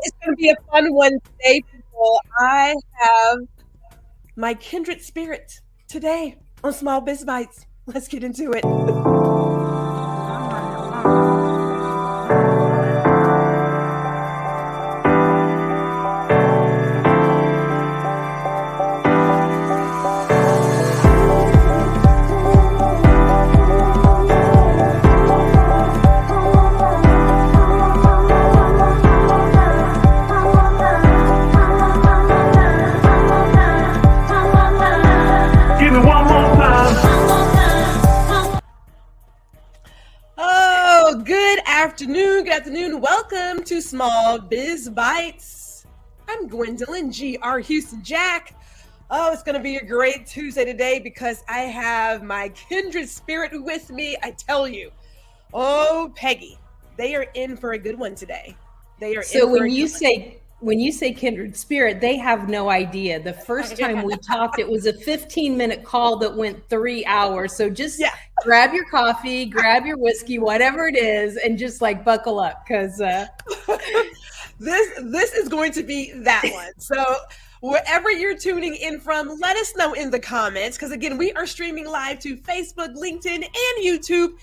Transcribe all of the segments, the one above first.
it's going to be a fun one today, people. I have my kindred spirit today on Small Biz Bites. Let's get into it. Good afternoon. Welcome to Small Biz Bites. I'm Gwendolyn, G.R. Houston Jack. Oh, it's going to be a great Tuesday today because I have my kindred spirit with me. I tell you. Oh, Peggy, they are in for a good one today. They are so when you say kindred spirit, they have no idea. The first time we talked, it was a 15-minute call that went 3 hours. So just grab your coffee, grab your whiskey, whatever it is, and just like buckle up because this is going to be that one. So wherever you're tuning in from, let us know in the comments because again, we are streaming live to Facebook, LinkedIn, and YouTube.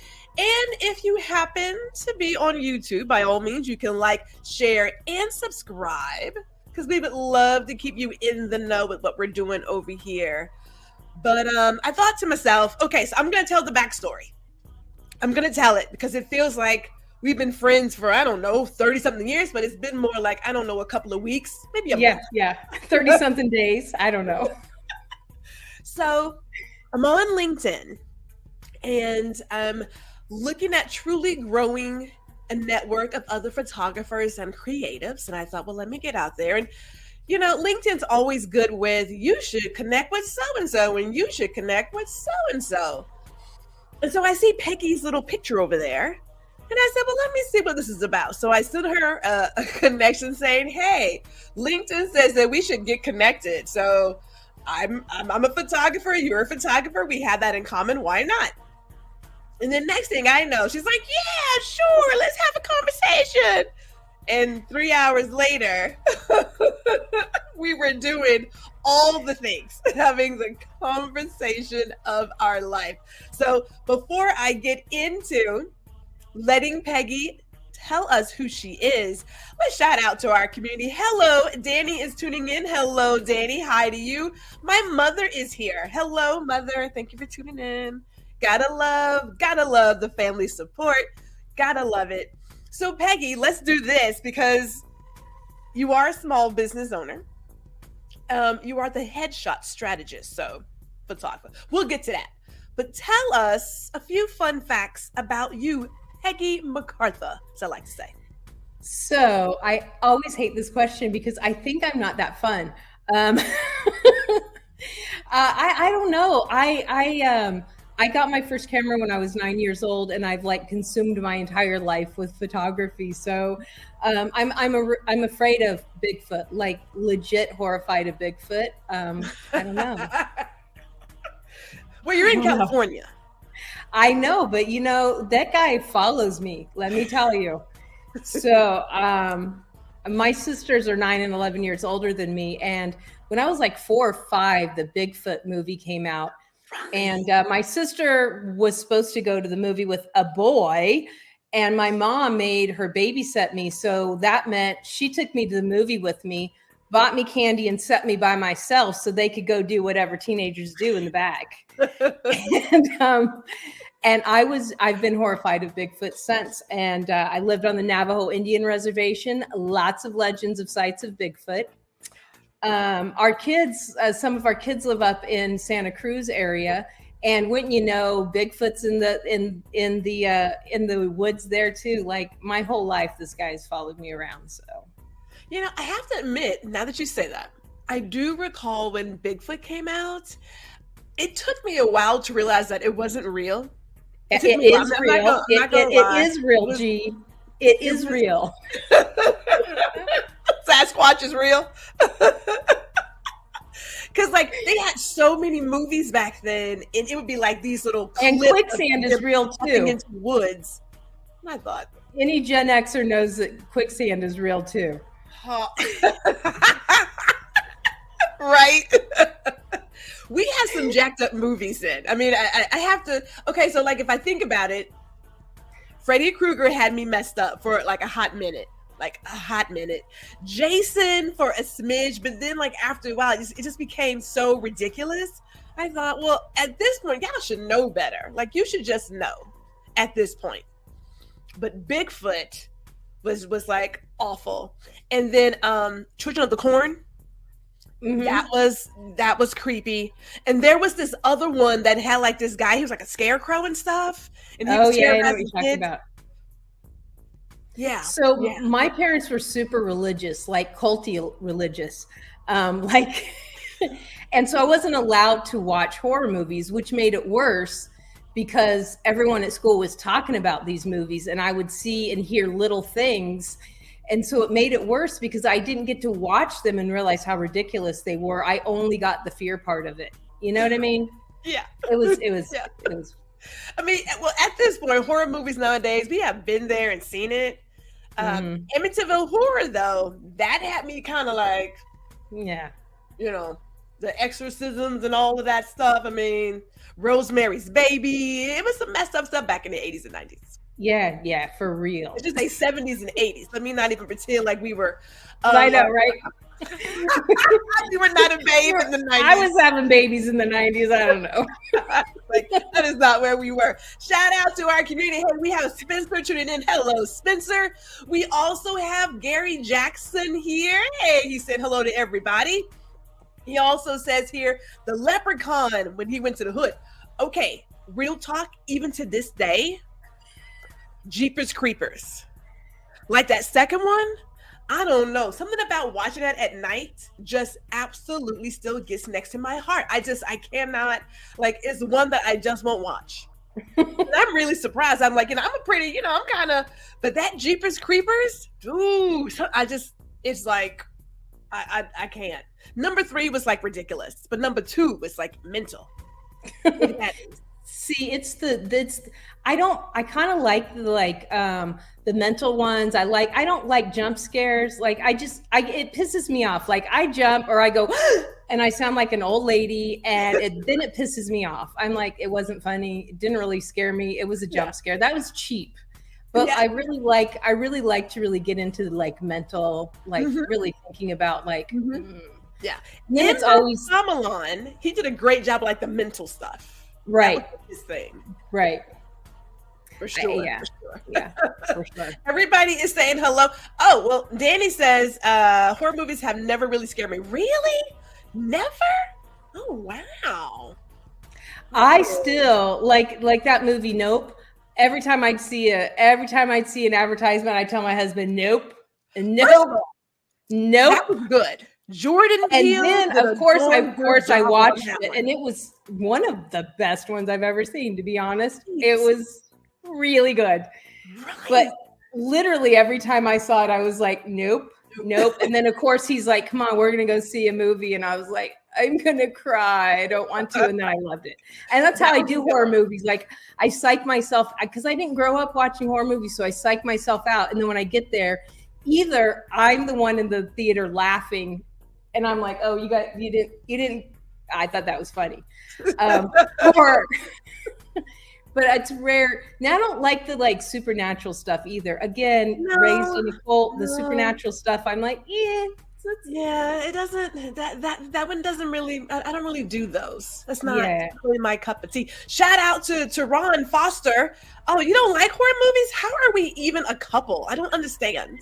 And if you happen to be on YouTube, by all means, you can like, share, and subscribe because we would love to keep you in the know with what we're doing over here. But I thought to myself, okay, so I'm going to tell the backstory. I'm going to tell it because it feels like we've been friends for, 30-something years, but it's been more like, a couple of weeks, maybe a month. Yeah, 30-something days. I don't know. So I'm on LinkedIn and I'm looking at truly growing a network of other photographers and creatives. And I thought, well, let me get out there. And, LinkedIn's always good with, you should connect with so-and-so and you should connect with so-and-so. And so I see Peggy's little picture over there. And I said, well, let me see what this is about. So I sent her a connection saying, hey, LinkedIn says that we should get connected. So I'm a photographer. You're a photographer. We have that in common. Why not? And then next thing I know, she's like, yeah, sure, let's have a conversation. And 3 hours later, we were doing all the things, having the conversation of our life. So before I get into letting Peggy tell us who she is, let's shout out to our community. Hello, Danny is tuning in. Hello, Danny. Hi to you. My mother is here. Hello, mother. Thank you for tuning in. Gotta love the family support. Gotta love it. So Peggy, let's do this because you are a small business owner. You are the Headshot Strategist, so photographer. We'll get to that. But tell us a few fun facts about you, Peggy McCartha, as I like to say. So I always hate this question because I think I'm not that fun. I don't know. I got my first camera when I was 9 years old, and I've consumed my entire life with photography. So I'm afraid of Bigfoot, legit horrified of Bigfoot. I don't know. Well, you're in California. I know, but that guy follows me. Let me tell you. So my sisters are 9 and 11 years older than me, and when I was 4 or 5, the Bigfoot movie came out. And my sister was supposed to go to the movie with a boy, and my mom made her babysit me. So that meant she took me to the movie with me, bought me candy, and set me by myself so they could go do whatever teenagers do in the back. And I've been horrified of Bigfoot since. And I lived on the Navajo Indian Reservation. Lots of legends of sights of Bigfoot. Our kids, some of our kids live up in Santa Cruz area, and wouldn't you know, Bigfoot's in the woods there too. My whole life, this guy's followed me around. So, I have to admit, now that you say that, I do recall when Bigfoot came out. It took me a while to realize that it wasn't real. It is real. It is real, G. It is real. Sasquatch is real. Because they had so many movies back then, and it would be these little clips. And quicksand is real too. Into woods. And I thought any Gen Xer knows that quicksand is real too. Right. We had some jacked up movies then. I mean, I have to. Okay, so like if I think about it, Freddy Krueger had me messed up for like a hot minute. Jason for a smidge, but then like after a while, it just became so ridiculous. I thought, well, at this point, y'all should know better. Like you should just know at this point. But Bigfoot was like awful. And then Children of the Corn. Mm-hmm. That was creepy. And there was this other one that had like this guy, he was like a scarecrow and stuff. And he I know what you're talking about. Yeah. So my parents were super religious, like culty religious. And so I wasn't allowed to watch horror movies, which made it worse because everyone at school was talking about these movies and I would see and hear little things. And so it made it worse because I didn't get to watch them and realize how ridiculous they were. I only got the fear part of it. You know what I mean? Yeah. It was. I mean, well, at this point, horror movies nowadays, we have been there and seen it. Amityville Horror, though, that had me kind of like, yeah, you know, the exorcisms and all of that stuff. I mean, Rosemary's Baby. It was some messed up stuff back in the 80s and 90s. Yeah, for real. It's just like 70s and 80s. Let me not even pretend like we were. I know, right? You were not a babe in the 90s. I was having babies in the 90s. I don't know. Like, that is not where we were. Shout out to our community. Hey, we have Spencer tuning in. Hello, Spencer. We also have Gary Jackson here. Hey, he said hello to everybody. He also says here, the leprechaun when he went to the hood. Okay, real talk, even to this day, Jeepers Creepers. Like that second one, I don't know. Something about watching that at night just absolutely still gets next to my heart. I cannot, like, it's one that I just won't watch. And I'm really surprised. I'm like, I'm a pretty, I'm kind of, but that Jeepers Creepers, ooh, it's like, I can't. Number 3 was like ridiculous, but number 2 was like mental. See, I kind of like the mental ones. I don't like jump scares. Like it pisses me off. Like I jump or I go and I sound like an old lady and then it pisses me off. I'm like, it wasn't funny. It didn't really scare me. It was a jump scare. That was cheap. But I really like to really get into like mental, like really thinking about like, yeah. And it's always Shyamalan. He did a great job, like the mental stuff. Right. His thing. Right. For sure. Yeah, for sure. Everybody is saying hello. Oh, well, Danny says horror movies have never really scared me. Really? Never? Oh, wow. I still like that movie Nope. Every time I'd see an advertisement, I tell my husband, nope. That was good. Jordan Peele. And then of course I watched it and it was one of the best ones I've ever seen, to be honest. It was really good. Right. But literally every time I saw it, I was like, nope. And then of course he's like, come on, we're going to go see a movie. And I was like, I'm going to cry. I don't want to. And then I loved it. And that's how I do horror movies. Like I psych myself because I didn't grow up watching horror movies. So I psych myself out. And then when I get there, either I'm the one in the theater laughing and I'm like, oh, you didn't. I thought that was funny. But it's rare. Now I don't like the like supernatural stuff either. Again, raised in a cult, the supernatural stuff. I'm like, yeah, it doesn't. That one doesn't really. I don't really do those. That's not really my cup of tea. Shout out to Ron Foster. Oh, you don't like horror movies? How are we even a couple? I don't understand.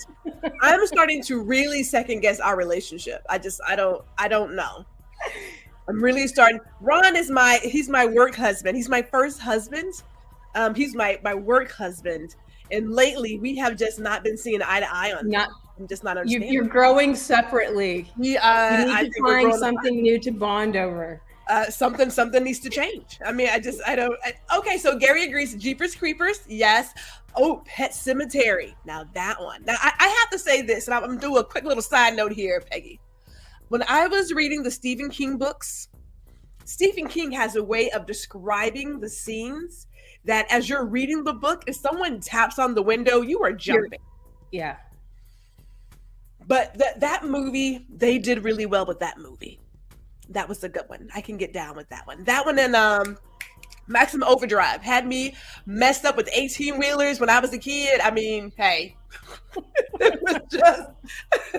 I'm starting to really second guess our relationship. I don't know. I'm really starting. Ron is he's my work husband. He's my first husband. He's my work husband. And lately we have just not been seeing eye to eye on that. I'm just not understanding. You're growing separately. You need to find something new to bond over. Something needs to change. I mean, okay, so Gary agrees. Jeepers Creepers, yes. Oh, Pet Cemetery. Now that one. Now I have to say this, and I'm going to do a quick little side note here, Peggy. When I was reading the Stephen King books, Stephen King has a way of describing the scenes that as you're reading the book, if someone taps on the window, you are jumping. Yeah. But that movie, they did really well with that movie. That was a good one. I can get down with that one. That one and Maximum Overdrive had me messed up with 18-wheelers when I was a kid. I mean, hey, it was just,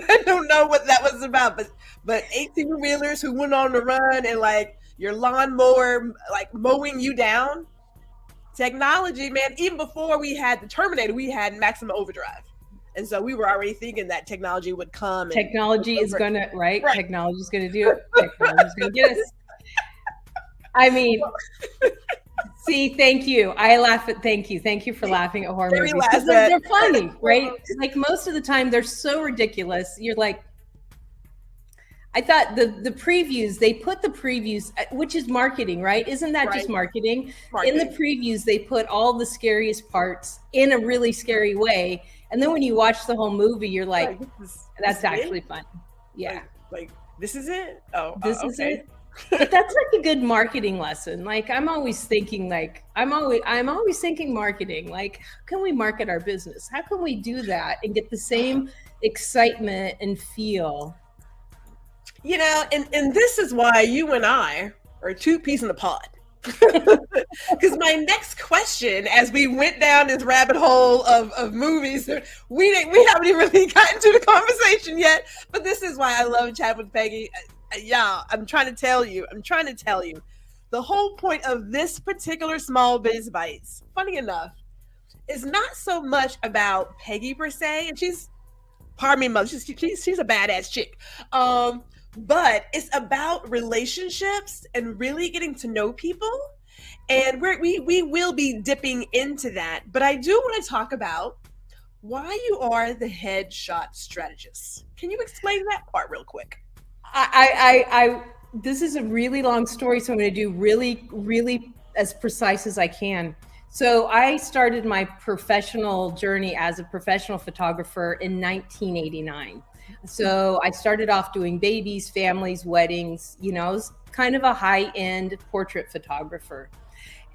I don't know what that was about, but 18-wheelers who went on the run and like your lawnmower, like mowing you down. Technology, man, even before we had the Terminator, we had Maximum Overdrive. And so we were already thinking that technology would come. Technology is going to, right? Technology is going to do it. Technology is going to get us. I mean, see, thank you. I laugh at, thank you. Thank you for laughing at horror movies. Because they're funny, right? Like most of the time, they're so ridiculous. You're like, I thought the previews, they put the previews, which is marketing, right? Isn't that just marketing? In the previews, they put all the scariest parts in a really scary way. And then when you watch the whole movie, you're like, that's actually fun. Yeah. Like, this is it? Oh, this is it. But that's like a good marketing lesson. Like I'm always thinking I'm always thinking marketing. Like, how can we market our business? How can we do that and get the same excitement and feel? You know, and this is why you and I are two peas in the pod. Because my next question, as we went down this rabbit hole of movies, we haven't even really gotten to the conversation yet. But this is why I love chatting with Peggy. Yeah, I'm trying to tell you. The whole point of this particular Small Biz Bites, funny enough, is not so much about Peggy per se, and she's, pardon me, mother, she's a badass chick. But it's about relationships and really getting to know people. And we will be dipping into that. But I do want to talk about why you are the Headshot Strategist. Can you explain that part real quick? This is a really long story, so I'm going to do really as precise as I can. So I started my professional journey as a professional photographer in 1989. So I started off doing babies, families, weddings, you know, I was kind of a high-end portrait photographer.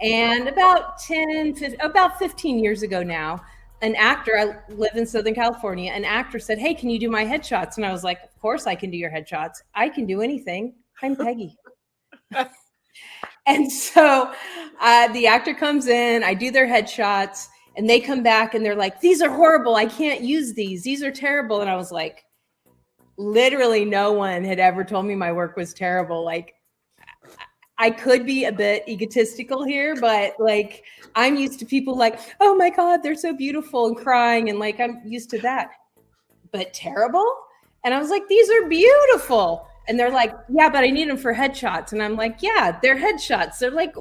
And about 15 years ago now, an actor, I live in Southern California, an actor said, hey, can you do my headshots? And I was like, of course I can do your headshots. I can do anything. I'm Peggy. And so the actor comes in, I do their headshots, and they come back and they're like, these are horrible. I can't use these. These are terrible. And I was like, literally no one had ever told me my work was terrible. Like, I could be a bit egotistical here, but like, I'm used to people like, oh my God, they're so beautiful and crying. And like, I'm used to that, but terrible. And I was like, these are beautiful. And they're like, yeah, but I need them for headshots. And I'm like, yeah, they're headshots. They're like,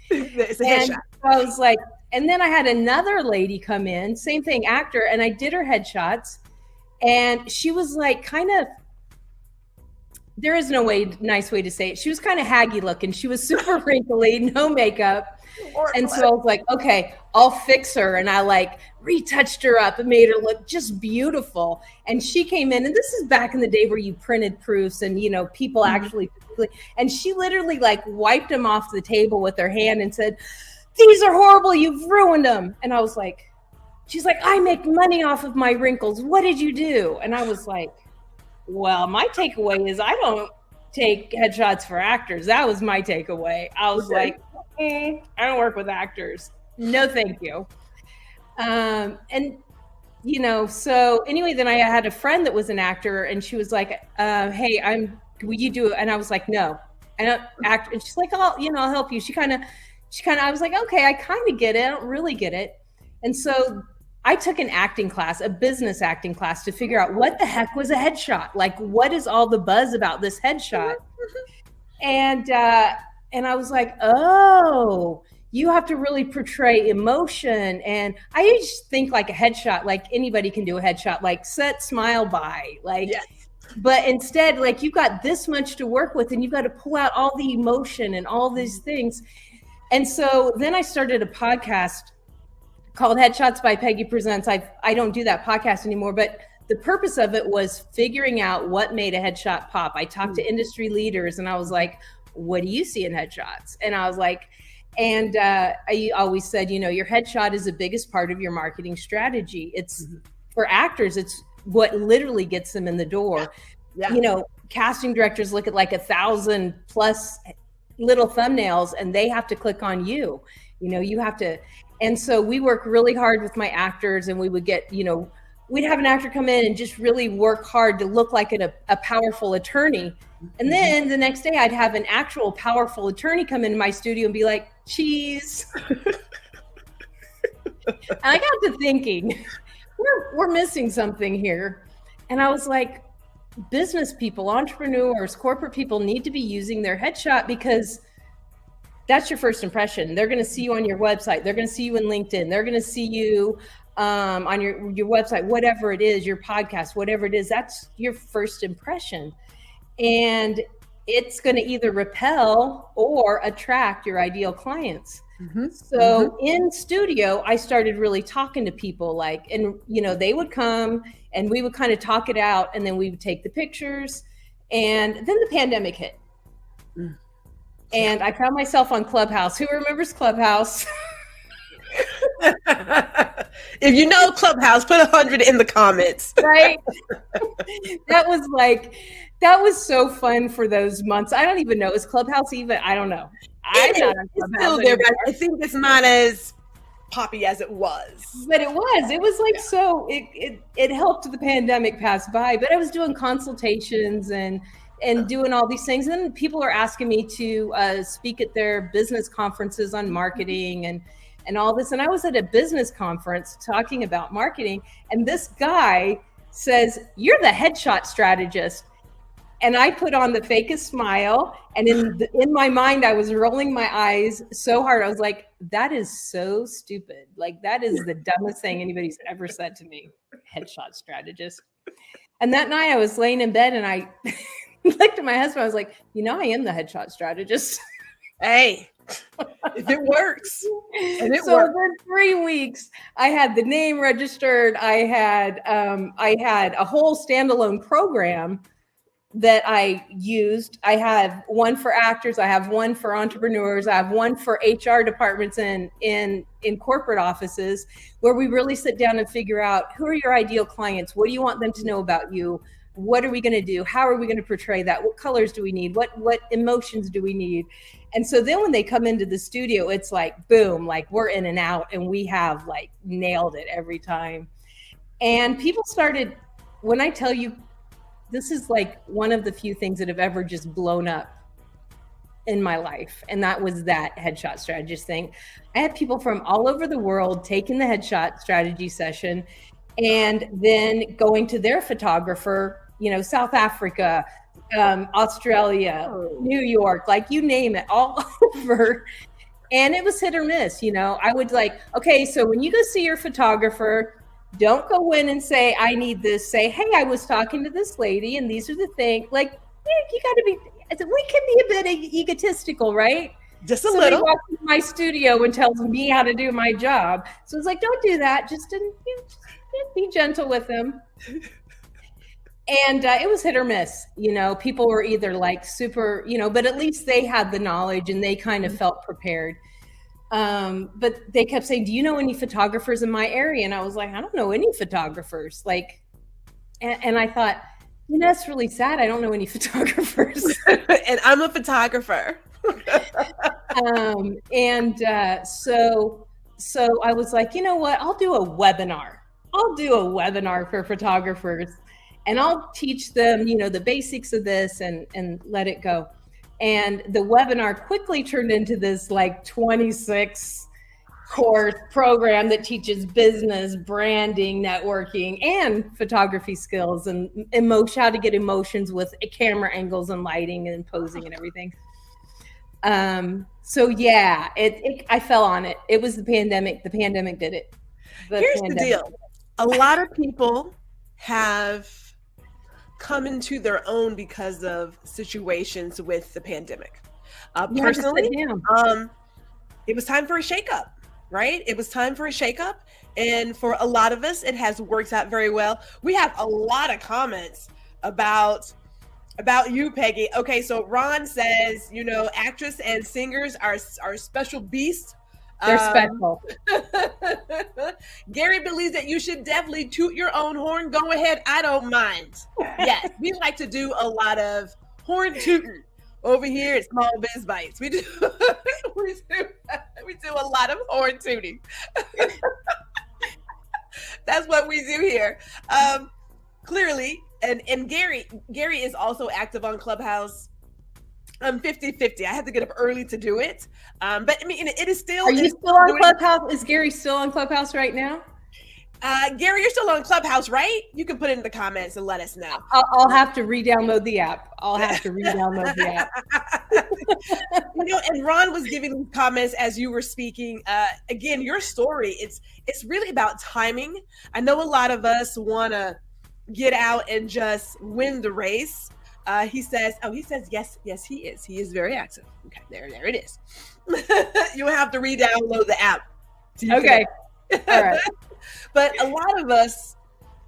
it's a headshot. I was like, and then I had another lady come in, same thing, actor, and I did her headshots. And she was like, kind of, there is no nice way to say it. She was kind of haggy looking. She was super wrinkly, no makeup. And so I was like, okay, I'll fix her. And I like retouched her up and made her look just beautiful. And she came in, and this is back in the day where you printed proofs and, you know, people actually, and she literally like wiped them off the table with her hand and said, these are horrible. You've ruined them. And I was like, she's like, I make money off of my wrinkles. What did you do? And I was like, well, my takeaway is I don't take headshots for actors. That was my takeaway. I was like, I don't work with actors. No, thank you. And, you know, so anyway, then I had a friend that was an actor, and she was like, hey, will you do it? And I was like, no, I don't act. And she's like, I'll help you. She kind of, I was like, okay, I kind of get it. I don't really get it. And so I took an acting class, a business acting class, to figure out what the heck was a headshot. Like, what is all the buzz about this headshot? And I was like, oh, you have to really portray emotion. And I used to think like a headshot, like anybody can do a headshot, like set, smile, bye. Like, yes. But instead, like, you've got this much to work with, and you've got to pull out all the emotion and all these things. And so then I started a podcast called Headshots by Peggy Presents. I don't do that podcast anymore, but the purpose of it was figuring out what made a headshot pop. I talked to industry leaders, and I was like, what do you see in headshots? And I was like, and I always said, you know, your headshot is the biggest part of your marketing strategy. It's for actors, what literally gets them in the door. Yeah. You know, casting directors look at like 1,000 plus little thumbnails and they have to click on you. You know, you have to. And so we work really hard with my actors, and we would get, you know, we'd have an actor come in and just really work hard to look like a powerful attorney. And then the next day I'd have an actual powerful attorney come into my studio and be like, cheese. And I got to thinking, we're missing something here. And I was like, business people, entrepreneurs, corporate people need to be using their headshot, because that's your first impression. They're going to see you on your website. They're going to see you in LinkedIn. They're going to see you on your website, whatever it is, your podcast, whatever it is. That's your first impression. And it's going to either repel or attract your ideal clients. So in studio, I started really talking to people, like, and, you know, they would come and we would kind of talk it out, and then we would take the pictures. And then the pandemic hit. And I found myself on Clubhouse. Who remembers Clubhouse? If you know Clubhouse, put 100 in the comments. Right? That was so fun for those months. I don't even know. Is Clubhouse even? I don't know. I'm not on Clubhouse. It's still there, but I think it's not as poppy as it was. But it was like, so it helped the pandemic pass by. But I was doing consultations and doing all these things. And then people are asking me to speak at their business conferences on marketing and all this. And I was at a business conference talking about marketing, and this guy says, "You're the headshot strategist." And I put on the fakest smile, and in my mind, I was rolling my eyes so hard. I was like, that is so stupid. Like, that is the dumbest thing anybody's ever said to me. Headshot strategist. And that night I was laying in bed, and I looked at my husband. I was like, you know, I am the headshot strategist. Hey, if it works. And it so worked. within 3 weeks, I had the name registered. I had a whole standalone program that I used. I have one for actors. I have one for entrepreneurs. I have one for HR departments in corporate offices, where we really sit down and figure out, who are your ideal clients? What do you want them to know about you? What are we going to do? How are we going to portray that? What colors do we need? What emotions do we need? And so then when they come into the studio, it's like, boom, like we're in and out, and we have like nailed it every time. And people started, when I tell you, this is like one of the few things that have ever just blown up in my life. And that was that headshot strategist thing. I had people from all over the world taking the headshot strategy session and then going to their photographer, you know, South Africa, Australia, New York, like you name it, all over. And it was hit or miss. You know, I would like, okay, so when you go see your photographer, don't go in and say, I need this. Say, hey, I was talking to this lady and these are the things. Like, you got to be, we can be a bit egotistical, right? Just a Somebody little. walks into my studio and tells me how to do my job. So it's like, don't do that. Just be gentle with them. And it was hit or miss. You know, people were either like super, you know, but at least they had the knowledge and they kind of felt prepared. But they kept saying, do you know any photographers in my area? And I was like, I don't know any photographers. Like, and I thought, you know, that's really sad. I don't know any photographers. And I'm a photographer. So I was like, you know what? I'll do a webinar. For photographers, and I'll teach them, you know, the basics of this and let it go. And the webinar quickly turned into this like 26 course program that teaches business, branding, networking, and photography skills and how to get emotions with camera angles and lighting and posing and everything. So yeah, I fell on it. It was the pandemic. The pandemic did it. Here's the deal. A lot of people have come into their own because of situations with the pandemic. Personally, it was time for a shakeup, right? It was time for a shakeup. And for a lot of us, it has worked out very well. We have a lot of comments about you, Peggy. Okay, so Ron says, you know, actress and singers are special beasts. They're special. Gary believes that you should definitely toot your own horn. Go ahead. I don't mind. Yes, we like to do a lot of horn tooting over here at Small Biz Bites. We do, we do a lot of horn tooting. That's what we do here. Clearly, and Gary is also active on Clubhouse. I'm 50-50. I had to get up early to do it. But I mean, it is still. Are you still on Clubhouse? Is Gary still on Clubhouse right now? Gary, you're still on Clubhouse, right? You can put it in the comments and let us know. I'll have to re-download the app. And Ron was giving comments as you were speaking. Again, your story, it's really about timing. I know a lot of us want to get out and just win the race. He says, yes, he is. He is very active. Okay, there it is. You have to re-download the app. Okay. All right. But a lot of us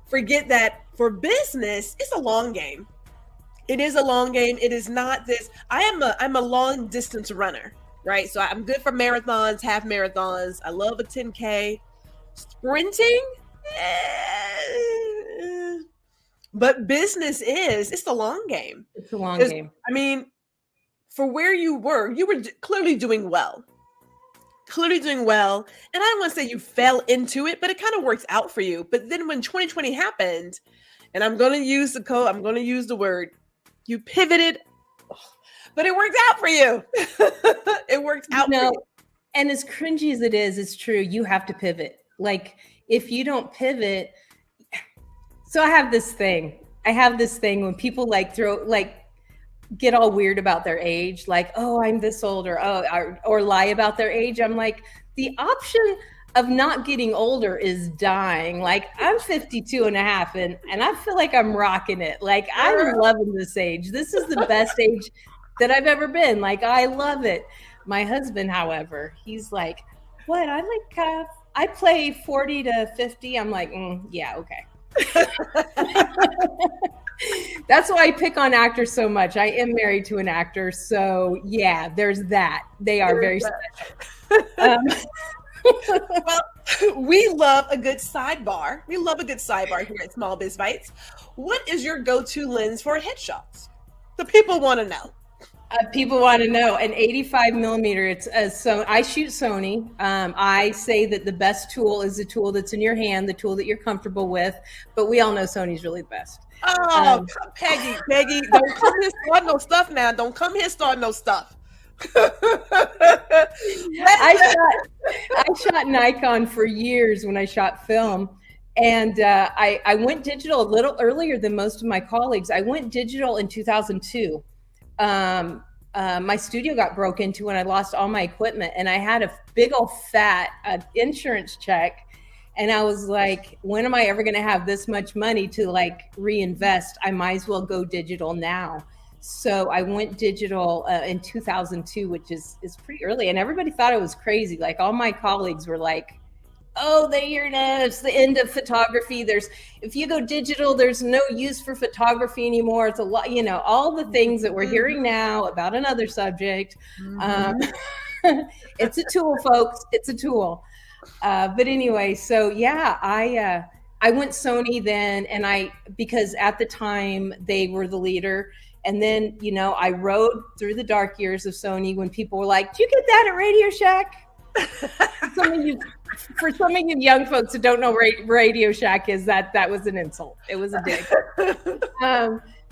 forget that for business, it's a long game. It is a long game. It is not this. I'm a long distance runner, right? So I'm good for marathons, half marathons. I love a 10K. Sprinting, but business it's the long game. It's a long game. I mean, for where you were clearly doing well. And I don't want to say you fell into it, but it kind of worked out for you. But then when 2020 happened, and I'm going to use the word, you pivoted, but it worked out for you. It worked out for you. And as cringy as it is, it's true. You have to pivot. Like if you don't pivot. So I have this thing when people get all weird about their age, like, oh, I'm this old, or lie about their age. I'm like, the option of not getting older is dying. Like I'm 52 and a half and I feel like I'm rocking it. Like I'm loving this age. This is the best age that I've ever been. Like I love it. My husband, however, he's like, what? I play 40 to 50. I'm like, yeah, okay. That's why I pick on actors so much. I am married to an actor, so yeah, there's that. They are very special. Well, we love a good sidebar. We love a good sidebar here at Small Biz Bites. What is your go-to lens for headshots? The people want to know. People want to know an 85 millimeter. So I shoot Sony. I say that the best tool is the tool that's in your hand, the tool that you're comfortable with. But we all know Sony's really the best. Oh, Peggy, don't come here starting no stuff now. Don't come here starting no stuff. I shot Nikon for years when I shot film. And I went digital a little earlier than most of my colleagues. I went digital in 2002. My studio got broke into and I lost all my equipment, and I had a big old fat insurance check. And I was like, when am I ever going to have this much money to reinvest? I might as well go digital now. So I went digital in 2002, which is pretty early. And everybody thought it was crazy. Like all my colleagues were like, oh, it's the end of photography. If you go digital, there's no use for photography anymore. It's a lot, all the things that we're hearing now about another subject. It's a tool, folks. It's a tool. But anyway, so yeah, I went Sony then, and because at the time they were the leader. And then, I rode through the dark years of Sony when people were like, "Did you get that at Radio Shack?" For some of you young folks who don't know what Radio Shack is, that was an insult. It was a dig.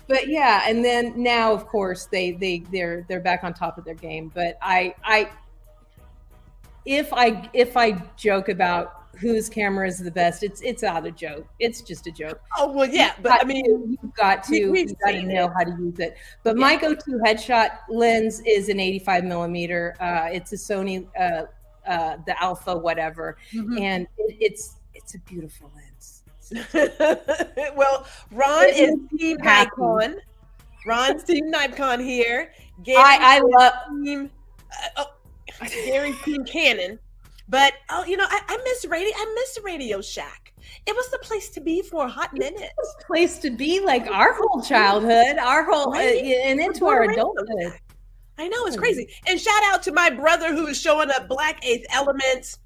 But yeah, and then now, of course, they're back on top of their game. But if I joke about whose camera is the best, it's not a joke. It's just a joke. Oh well, yeah, but you've got to know how to use it. But my go-to headshot lens is an 85 millimeter. It's a Sony, the Alpha, whatever, and it's a beautiful lens. Well, Ron is Team Nikon. Ron's Team Nikon here. I love Team. Gary's Team Canon. But I miss Radio Shack. It was the place to be for a hot minute. Place to be, like our whole childhood, our whole and into our adulthood. I know, it's crazy. And shout out to my brother who is showing up, Black Eighth Element.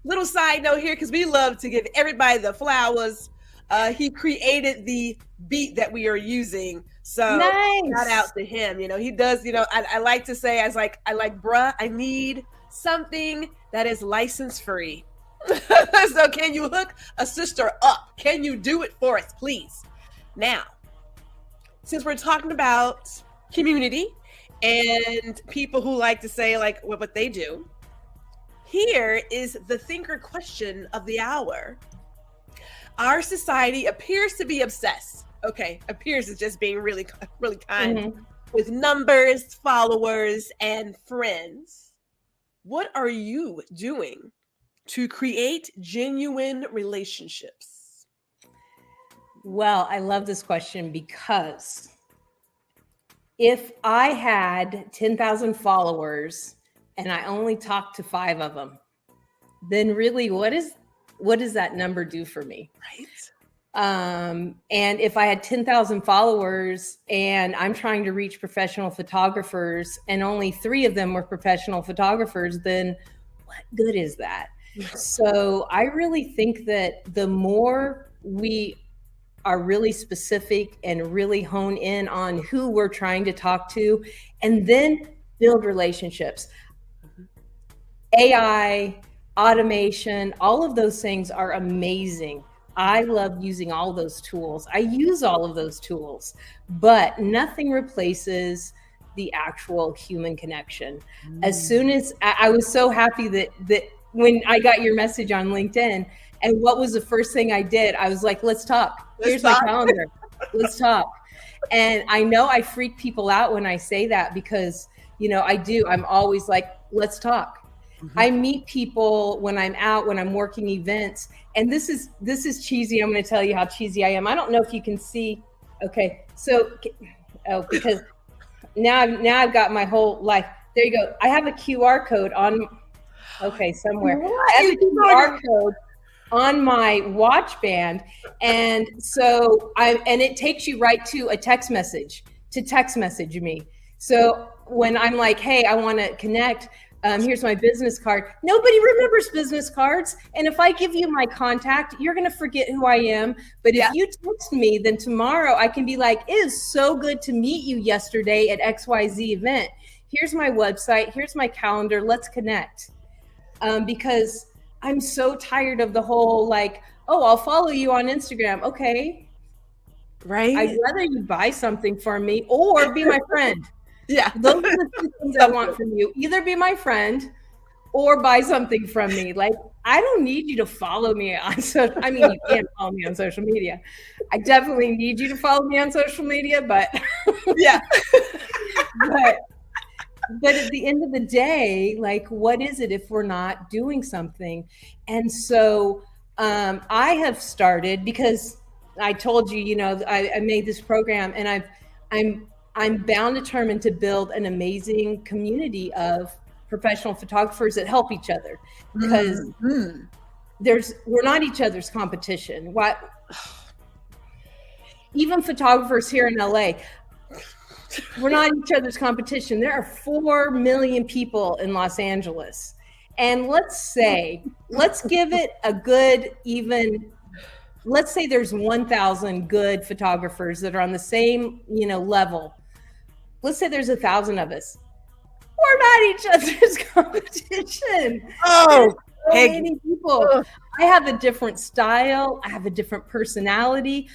Little side note here, because we love to give everybody the flowers. He created the beat that we are using. So shout out to him. You know, he does, you know, I like to say, bruh, I need something that is license free. So can you hook a sister up? Can you do it for us, please? Now, since we're talking about community and people who like to say like what they do, here is the thinker question of the hour. Our society appears to be obsessed. Okay, appears is just being really, really kind with numbers, followers, and friends. What are you doing to create genuine relationships? Well, I love this question because if I had 10,000 followers and I only talked to 5 of them, then really what does that number do for me? Right. And if I had 10,000 followers and I'm trying to reach professional photographers and only 3 of them were professional photographers, then what good is that? So I really think that the more we are really specific and really hone in on who we're trying to talk to and then build relationships. AI, automation, all of those things are amazing. I love using all those tools. I use all of those tools, but nothing replaces the actual human connection. As soon as I was so happy that when I got your message on LinkedIn, and what was the first thing I did? I was like, let's talk. Here's my calendar. Let's talk. And I know I freak people out when I say that because, you know, I do. I'm always like, let's talk. I meet people when I'm out, when I'm working events, and this is cheesy. I'm going to tell you how cheesy I am. I don't know if you can see. Okay, so because now I've got my whole life. There you go. I have a QR code on. Okay, somewhere. I have a QR code on my watch band, and so and it takes you right to a text message to text message me. So when I'm like, hey, I want to connect. Here's my business card. Nobody remembers business cards. And if I give you my contact, you're going to forget who I am. But if you text me, then tomorrow I can be like, it is so good to meet you yesterday at XYZ event. Here's my website. Here's my calendar. Let's connect. Because I'm so tired of the whole like, oh, I'll follow you on Instagram. Okay. Right. I'd rather you buy something from me or be my friend. Yeah. Those are the 2 things I want from you. Either be my friend or buy something from me. Like, I don't need you to follow me on social. I mean, you can't follow me on social media. I definitely need you to follow me on social media, but yeah. but at the end of the day, like, what is it if we're not doing something? And so I have started because I told you, you know, I made this program and I'm bound determined to build an amazing community of professional photographers that help each other because we're not each other's competition. Even photographers here in LA, we're not each other's competition. There are 4 million people in Los Angeles. And let's give it a good let's say there's 1,000 good photographers that are on the same, you know, level. Let's say there's 1,000 of us. We're not each other's competition. Oh, so many people. I have a different style. I have a different personality.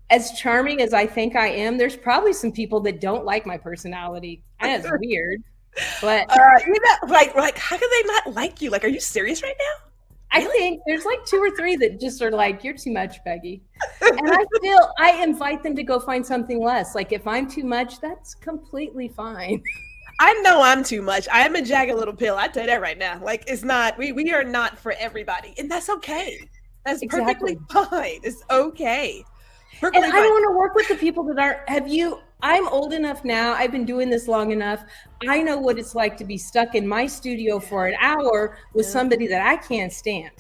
As charming as I think I am, there's probably some people that don't like my personality. And it's weird. But you know, like, how can they not like you? Like, are you serious right now? I think there's like 2 or 3 that just are like, you're too much, Peggy. And I invite them to go find something less. Like if I'm too much, that's completely fine. I know I'm too much. I am a jagged little pill. I tell you that right now. Like it's not, we are not for everybody. And that's okay. That's perfectly fine. It's okay. Perfectly and I want to work with the people that aren't, I'm old enough now. I've been doing this long enough. I know what it's like to be stuck in my studio for an hour with somebody that I can't stand.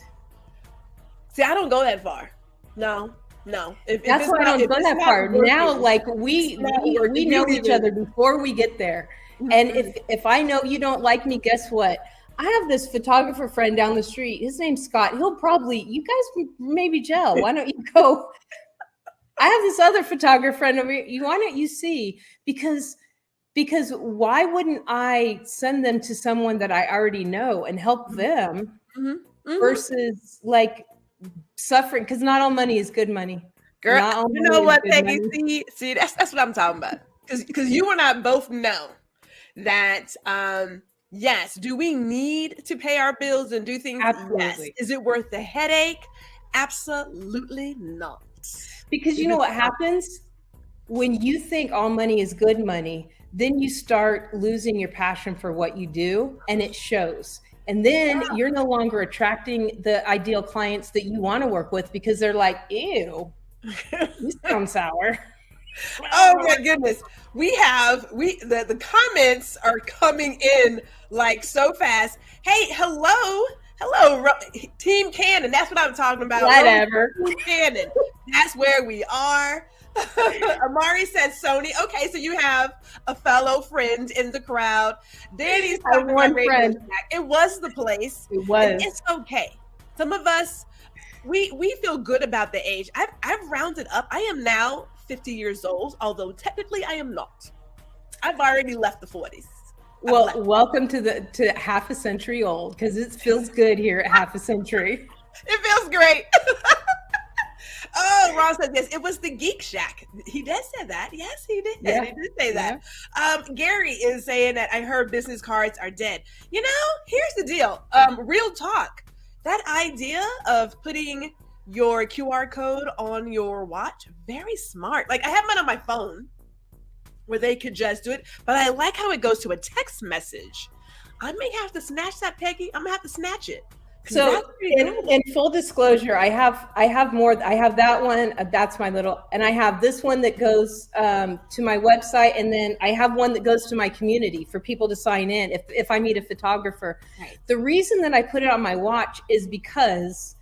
See, I don't go that far. No. No. That's why I don't go that far. Now, like we know each other before we get there. And if I know you don't like me, guess what? I have this photographer friend down the street. His name's Scott. He'll probably, you guys maybe gel. Why don't you go? I have this other photographer friend over here. Why don't you see? Because why wouldn't I send them to someone that I already know and help them versus like suffering? Because not all money is good money. Girl, you know what, Peggy? See, that's what I'm talking about. Because you and I both know that yes, do we need to pay our bills and do things? Absolutely. Yes. Is it worth the headache? Absolutely not. Because you know what happens? When you think all money is good money, then you start losing your passion for what you do, and it shows. And then you're no longer attracting the ideal clients that you want to work with because they're like, ew, you sound sour. Oh my goodness. The comments are coming in like so fast. Hey, hello, Team Cannon. That's what I'm talking about. Whatever. Team Cannon. That's where we are. Amari said Sony. Okay, so you have a fellow friend in the crowd. Danny's talking about Radio Shack. It was the place. It was. And it's okay. Some of us, we feel good about the age. I've rounded up. I am now 50 years old, although technically I am not. I've already left the 40s. Well, welcome to half a century old, because it feels good here at half a century. It feels great. Oh, Ron said yes. It was the Geek Shack. He did say that. Yes, he did. Yeah. He did say that. Gary is saying that I heard business cards are dead. You know, here's the deal. Real talk. That idea of putting your QR code on your watch, very smart. Like I have mine on my phone where they could just do it, but I like how it goes to a text message. I may have to snatch that, Peggy. I'm gonna have to snatch it. So in full disclosure, I have more. I have that one. That's my little, and I have this one that goes to my website, and then I have one that goes to my community for people to sign in if I meet a photographer. Right. The reason that I put it on my watch is because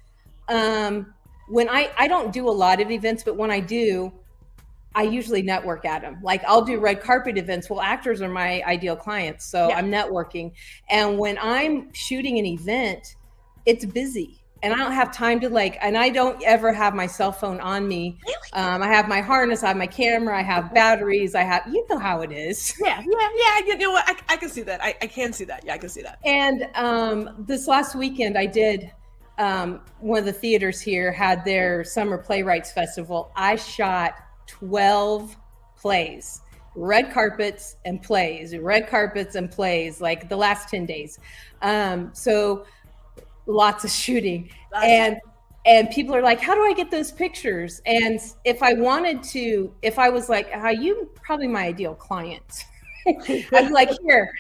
when I don't do a lot of events, but when I do, I usually network at them. Like I'll do red carpet events. Well, actors are my ideal clients, so yeah. I'm networking. And when I'm shooting an event, it's busy and I don't have time to and I don't ever have my cell phone on me. Really? I have my harness, I have my camera, I have batteries, you know how it is. Yeah. You know what? I can see that. I can see that. Yeah, I can see that. And this last weekend I did, one of the theaters here had their summer playwrights festival. I shot 12 plays, red carpets and plays, like the last 10 days. So lots of shooting. And people are like, how do I get those pictures? And if I was like, you probably my ideal client. I'd be like, here,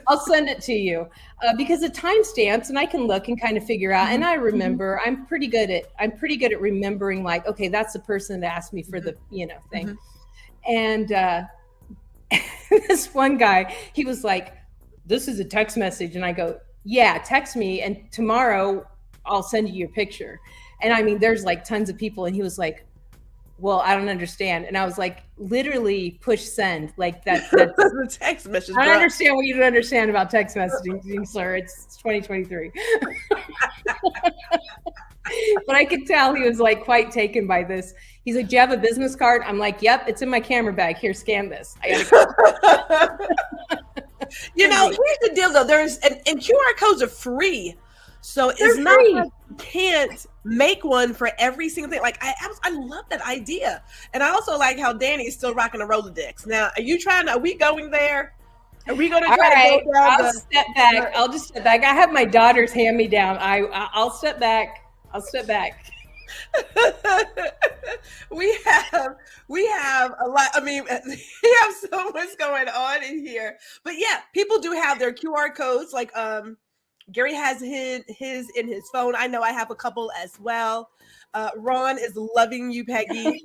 I'll send it to you because it timestamps and I can look and kind of figure out. And I remember, I'm pretty good at remembering like, okay, that's the person that asked me for the, thing. And this one guy, he was like, this is a text message. And I go, yeah, text me. And tomorrow I'll send you your picture. And I mean, there's like tons of people. And he was like, well, I don't understand. And I was like, literally push send. Like that's the text message. I don't understand what you don't understand about text messaging, sir. It's 2023. But I could tell he was like quite taken by this. He's like, do you have a business card? I'm like, yep, it's in my camera bag. Here, scan this. I gotta go. Here's the deal though. And QR codes are free. So it's not like you can't make one for every single thing. Like I love that idea. And I also like how Danny is still rocking a Rolodex. Now, are we going there? Are we going to try to go down? I'll step back. I'll just step back. I have my daughter's hand-me-down. I'll step back. We have a lot. I mean, we have so much going on in here. But yeah, people do have their QR codes. Like Gary has his in his phone. I know I have a couple as well. Ron is loving you, Peggy.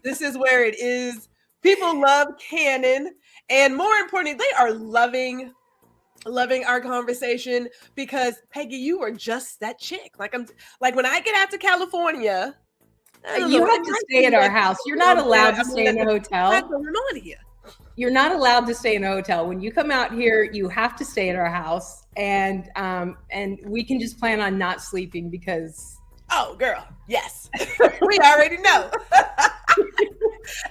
This is where it is. People love Canon, and more importantly, they are loving Loving our conversation because Peggy, you are just that chick. Like when I get out to California, you have to stay at our house. You're not allowed to stay in a hotel. What's going on here? You're not allowed to stay in a hotel. When you come out here, you have to stay at our house, and we can just plan on not sleeping because. Oh, girl, yes, we already know.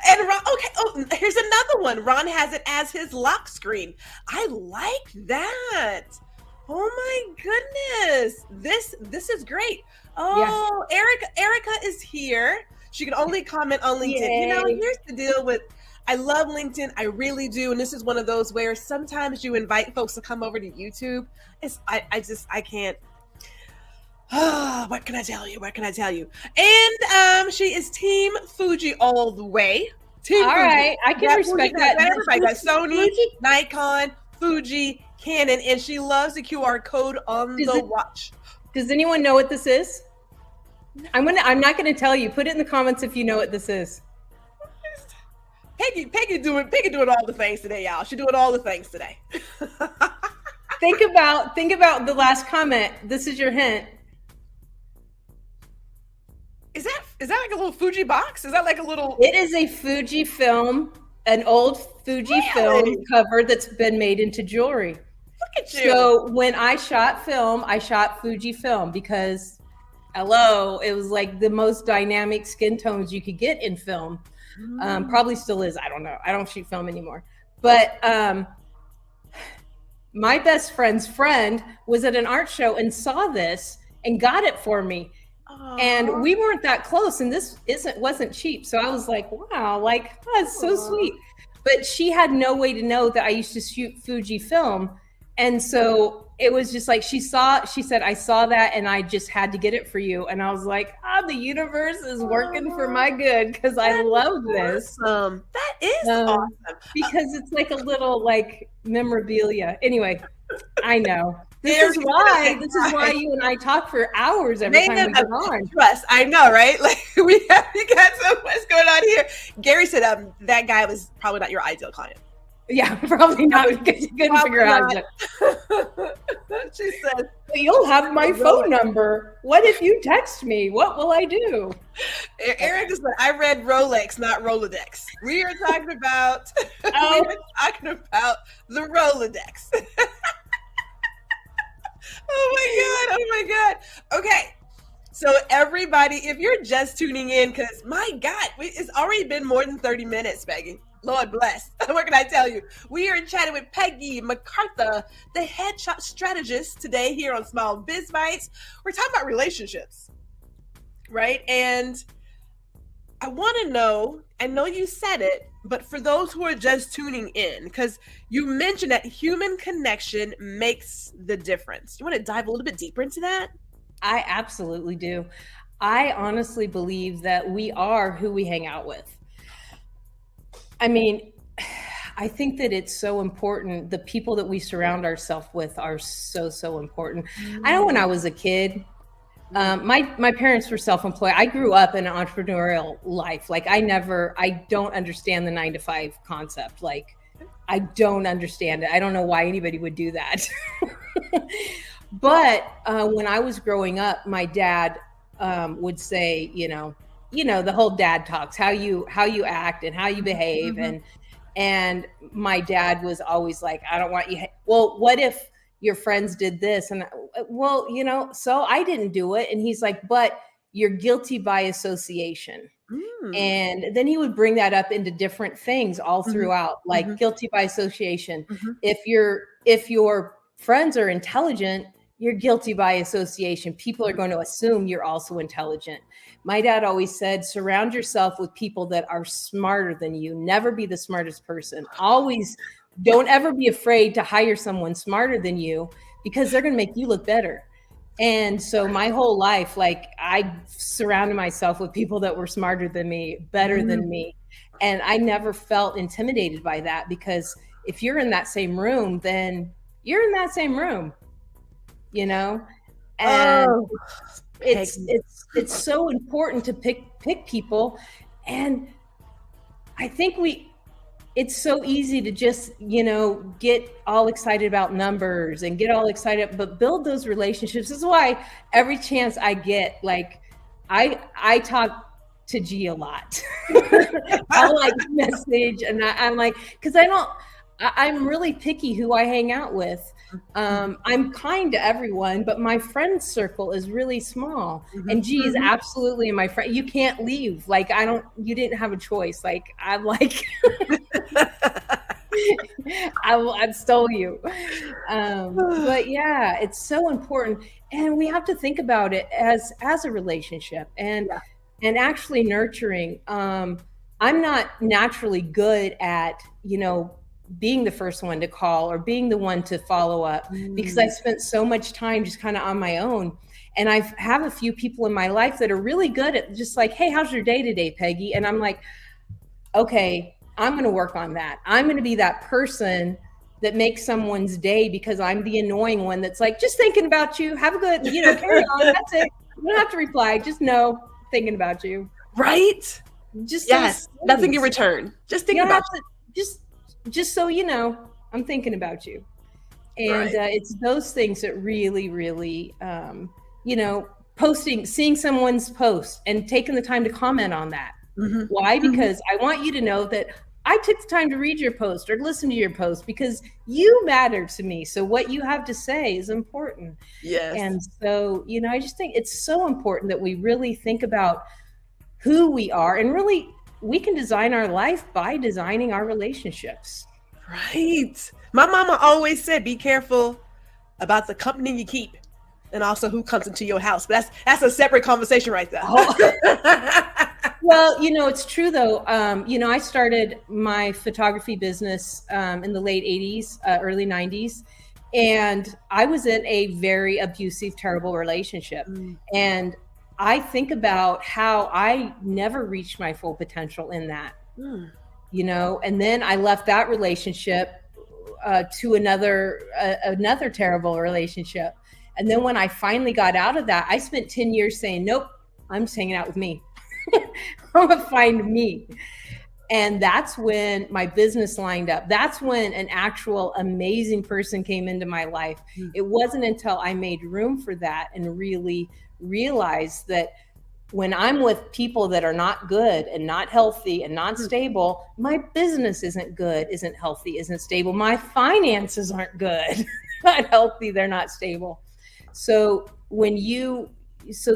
And Ron, okay. Oh, here's another one. Ron has it as his lock screen. I like that. Oh my goodness, this is great. Oh, yeah. Erica is here. She can only comment on LinkedIn. Yay. You know, here's the deal with. I love LinkedIn. I really do. And this is one of those where sometimes you invite folks to come over to YouTube. I can't. Oh, what can I tell you? What can I tell you? And she is Team Fuji all the way. Team all Fuji. Right. I can respect that. Everybody got Sony, Nikon, Fuji, Canon, and she loves the QR code on the watch. Does anyone know what this is? No. I'm not gonna tell you. Put it in the comments if you know what this is. Peggy doing all the things today, y'all. She's doing all the things today. Think about the last comment. This is your hint. Is that like a little Fuji box? Is that like a little? It is a Fuji film, an old Fuji film cover that's been made into jewelry. Look at you. So when I shot film, I shot Fuji film because, hello, it was like the most dynamic skin tones you could get in film. Probably still is. I don't know. I don't shoot film anymore. But my best friend's friend was at an art show and saw this and got it for me. Aww. And we weren't that close, and this wasn't cheap. So I was like, wow, like, that's so sweet. But she had no way to know that I used to shoot Fuji film. And so it was just like she said, I saw that and I just had to get it for you. And I was like, the universe is working for my good because I love this. Awesome. That is awesome. Because it's like a little like memorabilia. Anyway, I know. This is why you and I talk for hours every time we get on. Trust, I know, right? Like we got so much going on here. Gary said that guy was probably not your ideal client. Yeah, probably not because you couldn't figure out. She said, "You'll have my phone number. What if you text me? What will I do?" Eric just said, "I read Rolex, not Rolodex." We are talking about. The Rolodex. Oh my God. Okay. So everybody, if you're just tuning in, because my God, it's already been more than 30 minutes, Peggy. Lord bless. What can I tell you? We are chatting with Peggy McCartha, the Headshot Strategist, today here on Small Biz Bites. We're talking about relationships, right? And I want to know, I know you said it, but for those who are just tuning in, because you mentioned that human connection makes the difference. You want to dive a little bit deeper into that? I absolutely do. I honestly believe that we are who we hang out with. I mean, I think that it's so important. The people that we surround ourselves with are so important. I know when I was a kid, my parents were self-employed. I grew up in an entrepreneurial life. Like I don't understand the 9-to-5 concept. Like I don't understand it. I don't know why anybody would do that. But when I was growing up, my dad would say, you know, the whole dad talks, how you act and how you behave. And my dad was always like, I don't want you. Well, what if your friends did this? And well, so I didn't do it. And he's like, but you're guilty by association. And then he would bring that up into different things all throughout, like guilty by association. If your friends are intelligent, you're guilty by association. People are going to assume you're also intelligent. My dad always said, surround yourself with people that are smarter than you. Never be the smartest person. Always don't ever be afraid to hire someone smarter than you because they're going to make you look better. And so my whole life, like I surrounded myself with people that were smarter than me, better than me. And I never felt intimidated by that because if you're in that same room, then you're in that same room, and it's so important to pick people. And I think it's so easy to just, get all excited about numbers and get all excited, but build those relationships. This is why every chance I get, like, I talk to G a lot. I'll like message, and I'm like, because I'm really picky who I hang out with. I'm kind to everyone, but my friend circle is really small. And G is absolutely my friend. You can't leave. Like, you didn't have a choice. Like, I'm like, I'd stole you. But yeah, it's so important. And we have to think about it as a relationship and actually nurturing. I'm not naturally good at, being the first one to call or being the one to follow up because I spent so much time just kind of on my own. And I have a few people in my life that are really good at just like, hey, how's your day today, Peggy? And I'm like, okay, I'm going to work on that. I'm going to be that person that makes someone's day because I'm the annoying one that's like, just thinking about you. Have a good, carry on. That's it. You don't have to reply. Just know, thinking about you. Right? Just nothing in return. Just thinking about you. Just so you know, I'm thinking about you. And it's those things that really, really, seeing someone's post and taking the time to comment on that. Why? Because I want you to know that I took the time to read your post or listen to your post because you matter to me. So what you have to say is important. Yes. And so, I just think it's so important that we really think about who we are, and really we can design our life by designing our relationships. Right. My mama always said, be careful about the company you keep and also who comes into your house. But that's a separate conversation right there. Well, it's true though. I started my photography business in the late 80s, early 90s. And I was in a very abusive, terrible relationship. And I think about how I never reached my full potential in that, and then I left that relationship to another terrible relationship. And then when I finally got out of that, I spent 10 years saying, nope, I'm just hanging out with me. I'm gonna find me. And that's when my business lined up. That's when an actual amazing person came into my life. It wasn't until I made room for that and really realized that when I'm with people that are not good and not healthy and not stable, my business isn't good, isn't healthy, isn't stable. My finances aren't good, not healthy, they're not stable. So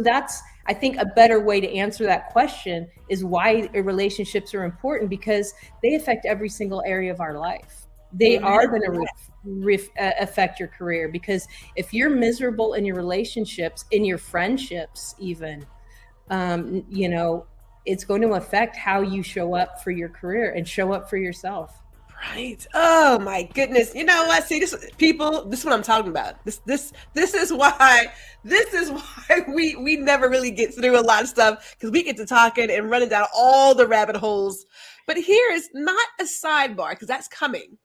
that's, I think, a better way to answer that question is why relationships are important, because they affect every single area of our life. They are going to affect your career, because if you're miserable in your relationships, in your friendships even, it's going to affect how you show up for your career and show up for yourself. Right. Oh my goodness. You know what? See, this is what I'm talking about. This is why we never really get through a lot of stuff, because we get to talking and running down all the rabbit holes. But here is not a sidebar, because that's coming,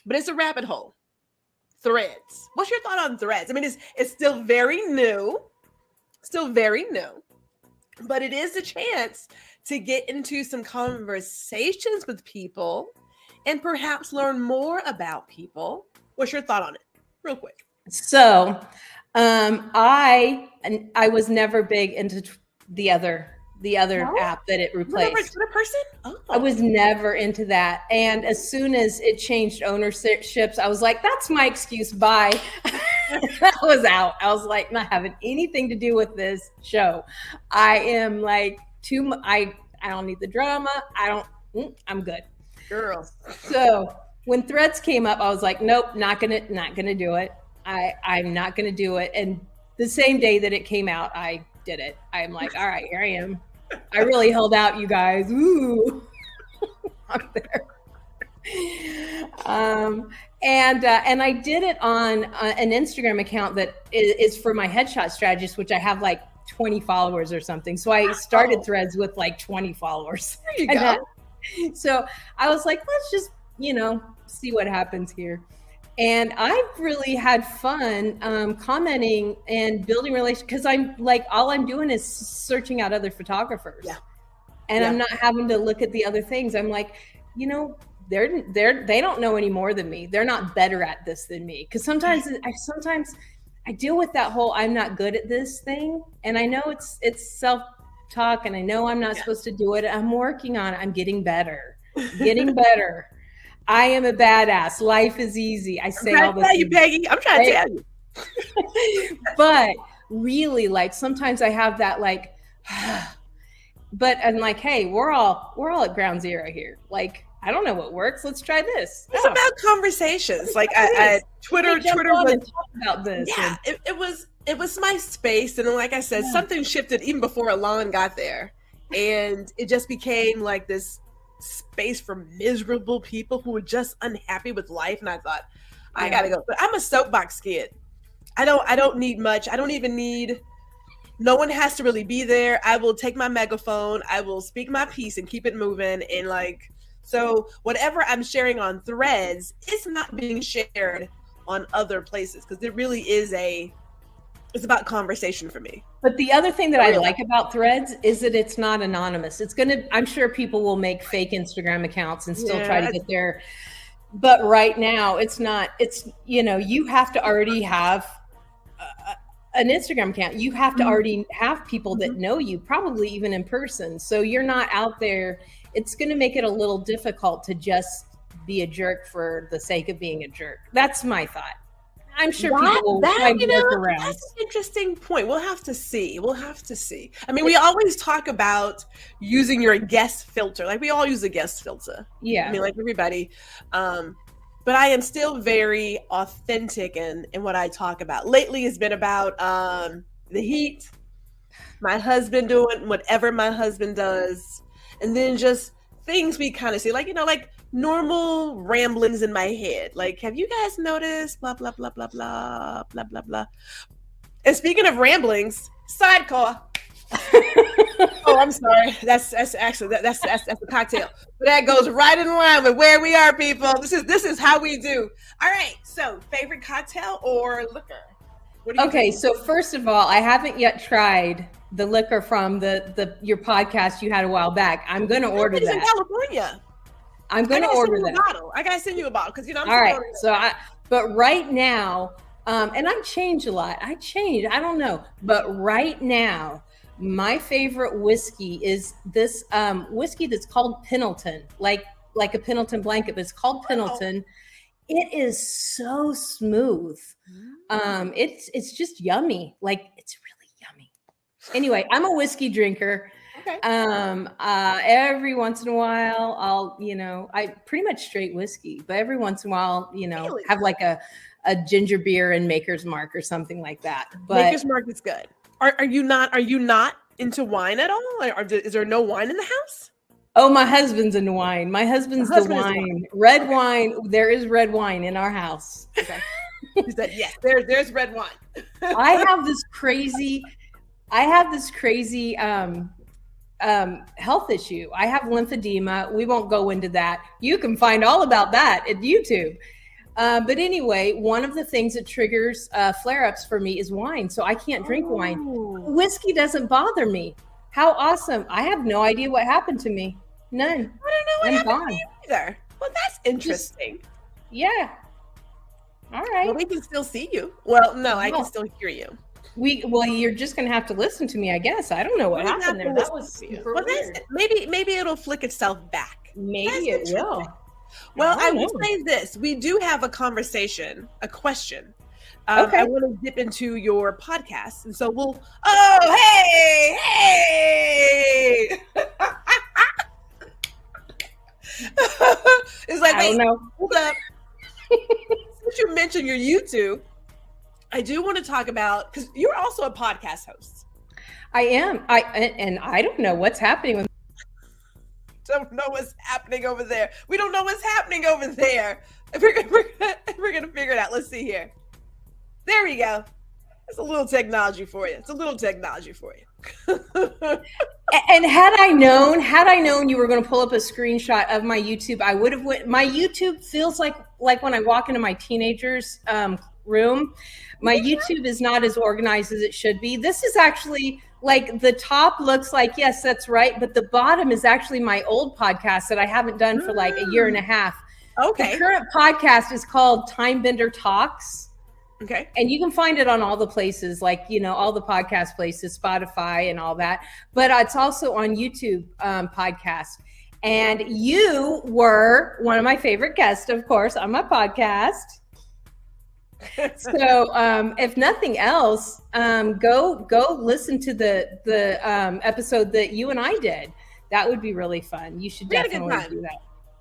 but it's a rabbit hole. Threads. What's your thought on threads? I mean, it's still very new, but it is a chance to get into some conversations with people and perhaps learn more about people. What's your thought on it? Real quick. So, I was never big into the other app that it replaced. Never Twitter person? Oh. I was never into that. And as soon as it changed ownerships, I was like, that's my excuse. Bye. I was out. I was like, not having anything to do with this show. I am like I don't need the drama. I'm good. Girl. So when Threads came up, I was like, nope, not gonna do it. I'm not gonna do it. And the same day that it came out, I did it. I'm like, all right, here I am. I really held out, you guys. Ooh, I'm there. And I did it on an Instagram account that is for my Headshot Strategist, which I have like 20 followers or something. So I started Threads with like 20 followers. There you go. So I was like, let's just, see what happens here. And I've really had fun commenting and building relations, because I'm like, all I'm doing is searching out other photographers. Yeah. And I'm not having to look at the other things. I'm like, They don't know any more than me. They're not better at this than me. Because sometimes I deal with that whole I'm not good at this thing. And I know it's self-talk, and I know I'm not supposed to do it. I'm working on it. I'm getting better. I am a badass. Life is easy. I say all this. I'm trying to tell you, Peggy. I'm trying to tell you. But really, like, sometimes I have that, like, but I'm like, hey, we're all at ground zero here. Like, I don't know what works. Let's try this. It's about conversations. Like Twitter was talk about this. Yeah, it was my space, and like I said, something shifted even before Alon got there, and it just became like this space for miserable people who were just unhappy with life. And I thought, I gotta go. But I'm a soapbox kid. I don't need much. I don't even need. No one has to really be there. I will take my megaphone. I will speak my piece and keep it moving. And like. So whatever I'm sharing on Threads is not being shared on other places, because it really is it's about conversation for me. But the other thing that I like about Threads is that it's not anonymous. I'm sure people will make fake Instagram accounts and still try to get there. But right now you have to already have an Instagram account. You have to already have people that know you, probably even in person. So you're not out there. It's going to make it a little difficult to just be a jerk for the sake of being a jerk. That's my thought. I'm sure people will find work around. That's an interesting point. We'll have to see. I mean, we always talk about using your guest filter. Like, we all use a guest filter. Yeah. I mean, like everybody. But I am still very authentic in what I talk about. Lately, it's been about the heat, my husband doing whatever my husband does, and then just things we kind of see, like, like normal ramblings in my head. Like, have you guys noticed blah, blah, blah, blah, blah, blah, blah, blah. And speaking of ramblings, sidecar. Oh, I'm sorry. That's actually that's a cocktail. But that goes right in line with where we are, people. This is how we do. All right. So, favorite cocktail or liquor? Okay, so first of all, I haven't yet tried the liquor from your podcast you had a while back. I'm going to order that. In California. I'm going to order that. I got to send you a bottle because I'm all right. So but right now, and I've changed a lot. I don't know, but right now, my favorite whiskey is this whiskey that's called Pendleton, like a Pendleton blanket, but it's called Pendleton. It is so smooth. It's just yummy. Like, it's really yummy. Anyway, I'm a whiskey drinker. Okay. Every once in a while, I pretty much straight whiskey, but every once in a while, really? Have like a ginger beer and Maker's Mark or something like that. But Maker's Mark is good. Are you not into wine at all? Is there no wine in the house? Oh, my husband's into wine. My husband's the wine. Red wine. There is red wine in our house. Okay. He said, yes, there's red wine. I have this crazy health issue. I have lymphedema. We won't go into that. You can find all about that at YouTube. But anyway, one of the things that triggers flare-ups for me is wine. So I can't drink wine. Whiskey doesn't bother me. How awesome. I have no idea what happened to me. None. I don't know what happened to you either. Well, that's interesting. Yeah. All right. Well, we can still see you. Well, no, I can still hear you. You're just going to have to listen to me, I guess. I don't know what happened there. That was super weird. Maybe it'll flick itself back. Maybe it will. Well, I will say this. We do have a question. Okay. I want to dip into your podcast. And so hey! It's like, I don't know. Hold up. Since you mentioned your YouTube, I do want to talk about, because you're also a podcast host. I am. And I don't know what's happening with. Don't know what's happening over there. We don't know what's happening over there. We're gonna figure it out. Let's see here. There we go. It's a little technology for you. And had I known you were going to pull up a screenshot of my YouTube, I would have went. My YouTube feels like when I walk into my teenager's room. My YouTube is not as organized as it should be. This is actually like the top looks like, yes, that's right. But the bottom is actually my old podcast that I haven't done for like a year and a half. Okay. The current podcast is called Time Bender Talks. Okay. And you can find it on all the places, like, you know, all the podcast places, Spotify and all that. But it's also on YouTube podcast. And you were one of my favorite guests, of course, on my podcast. So if nothing else, go listen to the episode that you and I did. That would be really fun. You should definitely do that.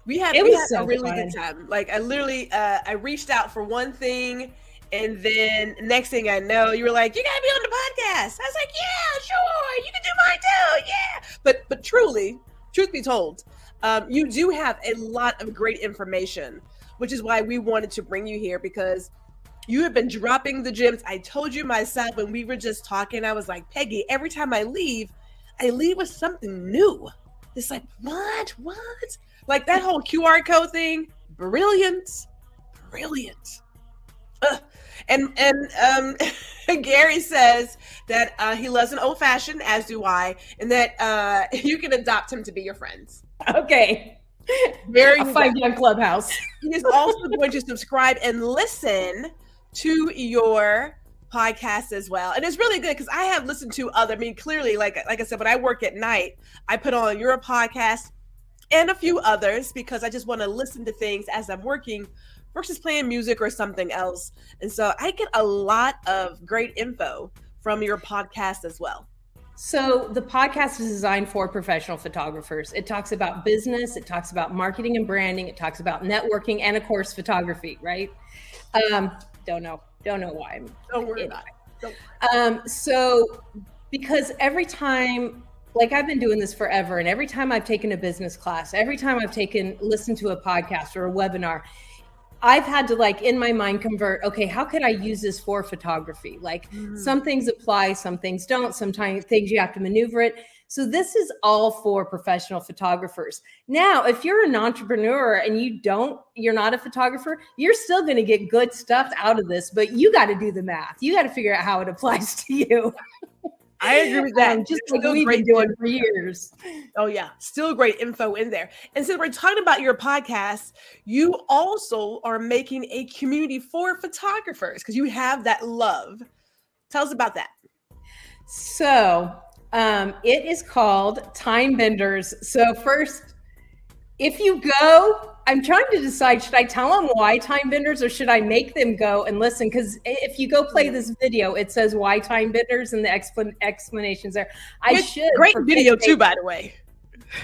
We had a really good time. Like I literally, I reached out for one thing, and then next thing I know, you were like, "You gotta be on the podcast." I was like, "Yeah, sure, you can do mine too, yeah." But truly, truth be told, you do have a lot of great information, which is why we wanted to bring you here, because you have been dropping the gems. I told you myself when we were just talking, I was like, Peggy, every time I leave with something new. It's like, what? Like that whole QR code thing, brilliant. And Gary says that he loves an old fashioned, as do I, and that you can adopt him to be your friends. Okay. I'll find you on Clubhouse. He is also going to subscribe and listen to your podcast as well. And it's really good because I have listened to clearly, like I said, when I work at night, I put on your podcast and a few others because I just want to listen to things as I'm working versus playing music or something else. And so I get a lot of great info from your podcast as well. So the podcast is designed for professional photographers. It talks about business, it talks about marketing and branding, it talks about networking, and of course, photography, right? Don't know why. Don't worry about it. So because every time, like I've been doing this forever, and every time I've taken a business class, every time I've listened to a podcast or a webinar, I've had to, like, in my mind convert, okay, how could I use this for photography? Like some things apply, some things don't, sometimes things you have to maneuver it. So this is all for professional photographers. Now, if you're an entrepreneur and you're not a photographer, you're still going to get good stuff out of this, but you got to do the math. You got to figure out how it applies to you. I agree with that. Just like we've been doing for years. Oh yeah, still great info in there. And since we're talking about your podcast, you also are making a community for photographers because you have that love. Tell us about that. So it is called Time Benders. So first, if you go, I'm trying to decide, should I tell them why Time Benders or should I make them go and listen? Because if you go play this video, it says why Time Benders and the explanations there. Great video too, by the way.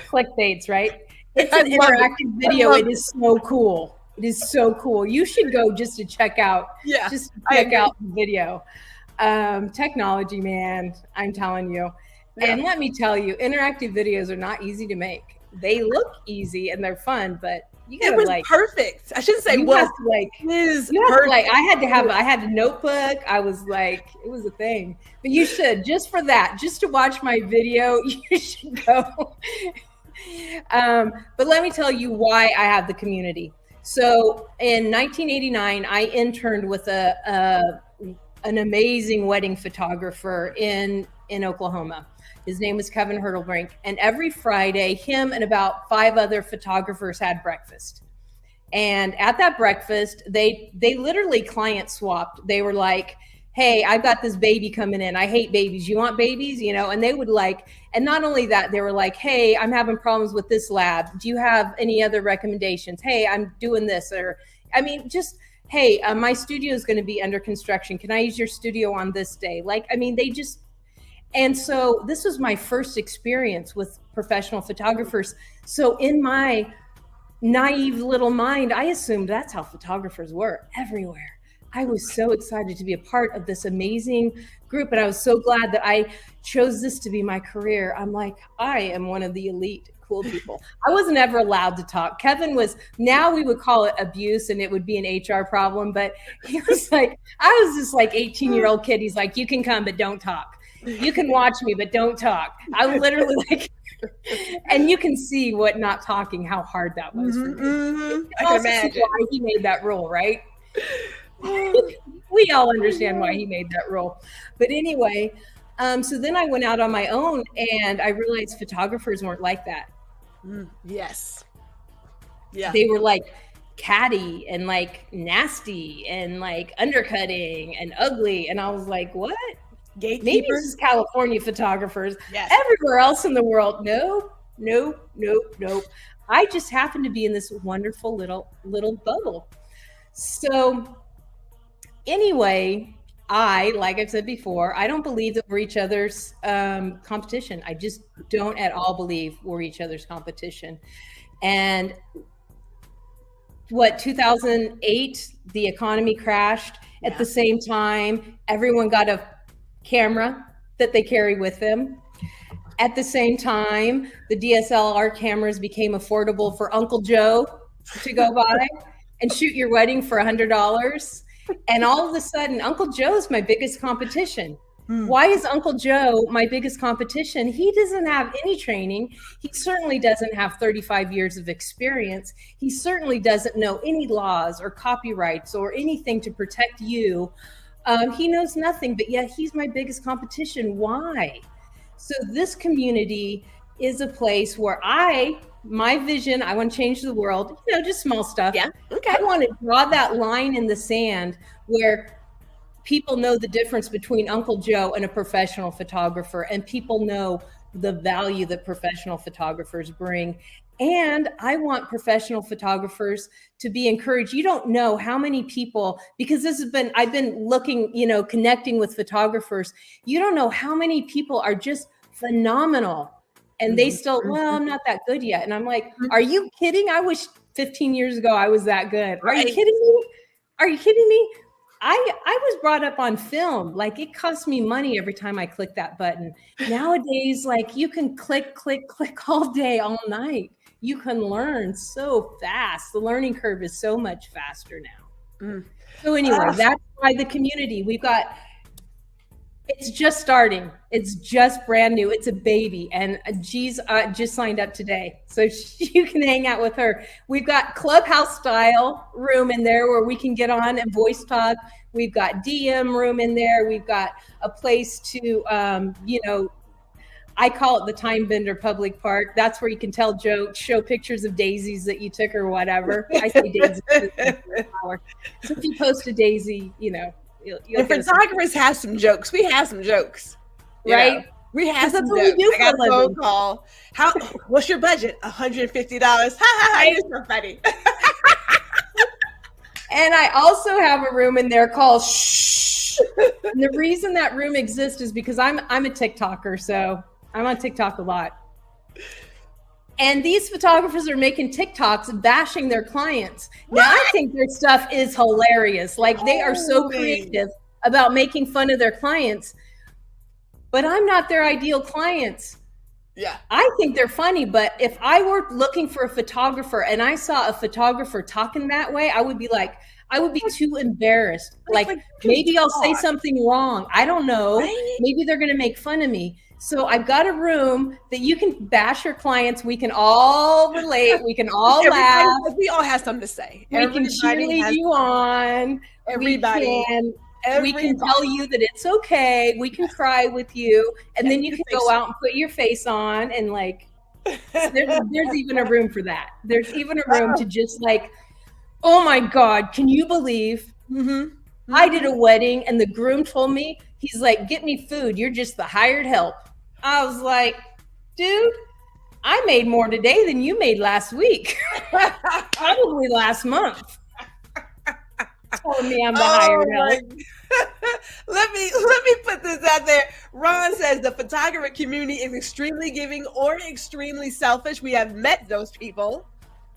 Clickbaits, right? It's an interactive video. It is so cool. It is so cool. You should go just to check out, out the video. Technology, man, I'm telling you. Yeah. And let me tell you, interactive videos are not easy to make. They look easy and they're fun, but you gotta, it was perfect. I shouldn't say I had a notebook. I was like, it was a thing. But you should, just for that, just to watch my video, you should go. But let me tell you why I have the community. So in 1989, I interned with an amazing wedding photographer in Oklahoma. His name was Kevin Hurtlebrink. And every Friday, him and about 5 other photographers had breakfast. And at that breakfast, they literally client swapped. They were like, hey, I've got this baby coming in. I hate babies. You want babies? You know, and they would and not only that, they were like, hey, I'm having problems with this lab. Do you have any other recommendations? Hey, I'm doing this. Or, I mean, just, hey, my studio is going to be under construction. Can I use your studio on this day? And so this was my first experience with professional photographers. So in my naive little mind, I assumed that's how photographers were everywhere. I was so excited to be a part of this amazing group. And I was so glad that I chose this to be my career. I'm like, I am one of the elite cool people. I wasn't ever allowed to talk. Kevin was, now we would call it abuse and it would be an HR problem. But he was like, I was this 18-year-old kid. He's like, you can come, but don't talk. You can watch me, but don't talk. I literally and you can see what not talking, how hard that was for me. Mm-hmm. I can imagine why he made that rule, right? We all understand why he made that rule. But anyway, So then I went out on my own and I realized photographers weren't like that. Yes. Yeah. They were like catty and like nasty and like undercutting and ugly. And I was like, what? Gatekeepers. Maybe this is California photographers. Yes. Everywhere else in the world, nope. I just happen to be in this wonderful little bubble. So anyway, like I've said before, I don't believe that we're each other's competition. I just don't at all believe we're each other's competition. And 2008, the economy crashed. Yeah. At the same time, everyone got a camera that they carry with them. At the same time, the DSLR cameras became affordable for Uncle Joe to go buy and shoot your wedding for $100. And all of a sudden, Uncle Joe's my biggest competition. Why is Uncle Joe my biggest competition? He doesn't have any training. He certainly doesn't have 35 years of experience. He certainly doesn't know any laws or copyrights or anything to protect you. He knows nothing, but yet he's my biggest competition. Why? So this community is a place where my vision, I want to change the world, just small stuff. Yeah. Okay. I want to draw that line in the sand where people know the difference between Uncle Joe and a professional photographer, and people know the value that professional photographers bring. And I want professional photographers to be encouraged. You don't know how many people, because I've been looking, connecting with photographers. You don't know how many people are just phenomenal. And they still, well, I'm not that good yet. And I'm like, are you kidding? I wish 15 years ago I was that good. Are you kidding me? Are you kidding me? I was brought up on film. Like, it cost me money every time I click that button. Nowadays, like, you can click all day, all night. You can learn so fast. The learning curve is so much faster now. So anyway, that's why the community, it's just starting. It's just brand new. It's a baby. And G's just signed up today. So you can hang out with her. We've got clubhouse style room in there where we can get on and voice talk. We've got DM room in there. We've got a place to, I call it the Time Bender Public Park. That's where you can tell jokes, show pictures of daisies that you took or whatever. I say daisies. So if you post a daisy, the photographers have some jokes. We have some jokes, right? We have some jokes. I got a phone call. What's your budget? $150. Ha ha ha! You're so funny. And I also have a room in there called Shh. And the reason that room exists is because I'm a TikToker, so I'm on TikTok a lot. And these photographers are making TikToks bashing their clients. Now, I think their stuff is hilarious. Like, they are so creative about making fun of their clients. But I'm not their ideal clients. Yeah. I think they're funny, but if I were looking for a photographer and I saw a photographer talking that way, I would be too embarrassed. Like maybe I'll say something wrong. I don't know. Right? Maybe they're going to make fun of me. So I've got a room that you can bash your clients. We can all relate. We can all laugh. We all have something to say. We can cheerlead you on. Everybody. We can tell you that it's okay. We can cry with you. And then you can go out and put your face on. And like, there's even a room for that. There's even a room to just like, oh my God, can you believe I did a wedding and the groom told me, he's like, get me food. You're just the hired help. I was like, dude, I made more today than you made last week. Probably last month. Telling me I'm the hired help. Let me put this out there. Ron says the photographer community is extremely giving or extremely selfish. We have met those people.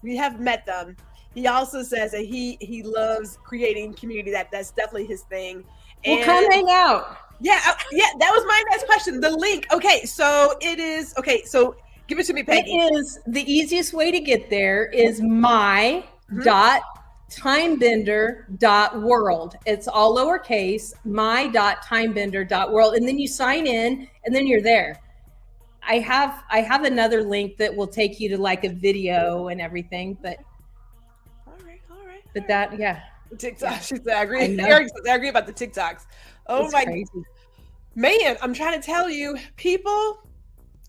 We have met them. He also says that he loves creating community. That's definitely his thing. Well, come hang out. Yeah, that was my next question. The link. Okay, so it is. Okay, so give it to me, Peggy. It is the easiest way to get there is my.timebender.world. It's all lowercase, my.timebender.world. And then you sign in and then you're there. I have another link that will take you to like a video and everything, but all right. But that, yeah. TikTok. She said, I agree. I agree about the TikToks. Oh, it's my crazy. Man, I'm trying to tell you, people.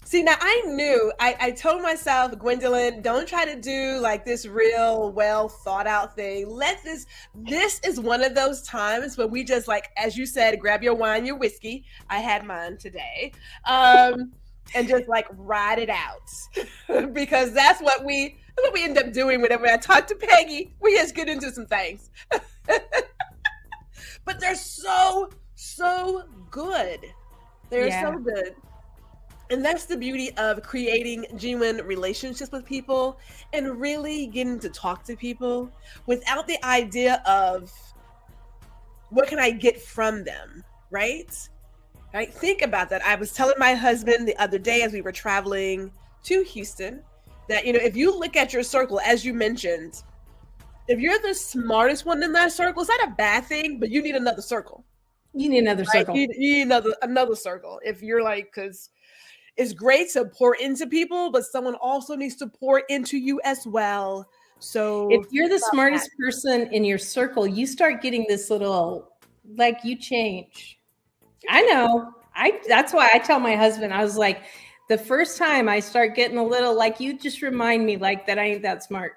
See, now I told myself, Gwendolyn, don't try to do like this real well thought out thing. This is one of those times when we just, like, as you said, grab your wine, your whiskey. I had mine today. And just like ride it out. Because that's what we end up doing whenever I talk to Peggy. We just get into some things. But they're so good. They're so good. And that's the beauty of creating genuine relationships with people and really getting to talk to people without the idea of what can I get from them, right? Right? Think about that. I was telling my husband the other day as we were traveling to Houston that, if you look at your circle, as you mentioned, if you're the smartest one in that circle, it's not a bad thing, but you need another circle. You need another circle. You need another circle. If you're like, because it's great to pour into people, but someone also needs to pour into you as well. So if you're the smartest person in your circle, you start getting this little, like, you change. I know. That's why I tell my husband, I was like, the first time I start getting a little, like, you just remind me like that I ain't that smart.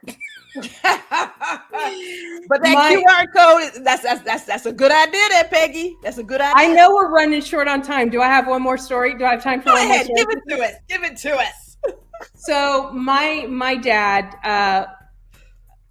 But that QR code, that's a good idea there, Peggy. That's a good idea. I know we're running short on time. Do I have one more story? Do I have time for one more story? Give it to us. So my dad,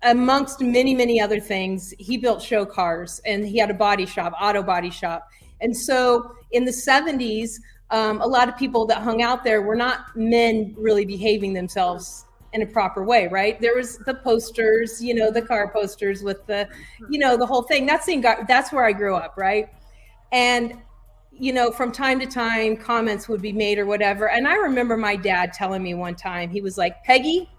amongst many other things, he built show cars and he had a auto body shop. And so in the 70s, a lot of people that hung out there were not men really behaving themselves in a proper way, right? There was the posters, the car posters with the, the whole thing. That's where I grew up, right? And, from time to time, comments would be made or whatever. And I remember my dad telling me one time, he was like, Peggy,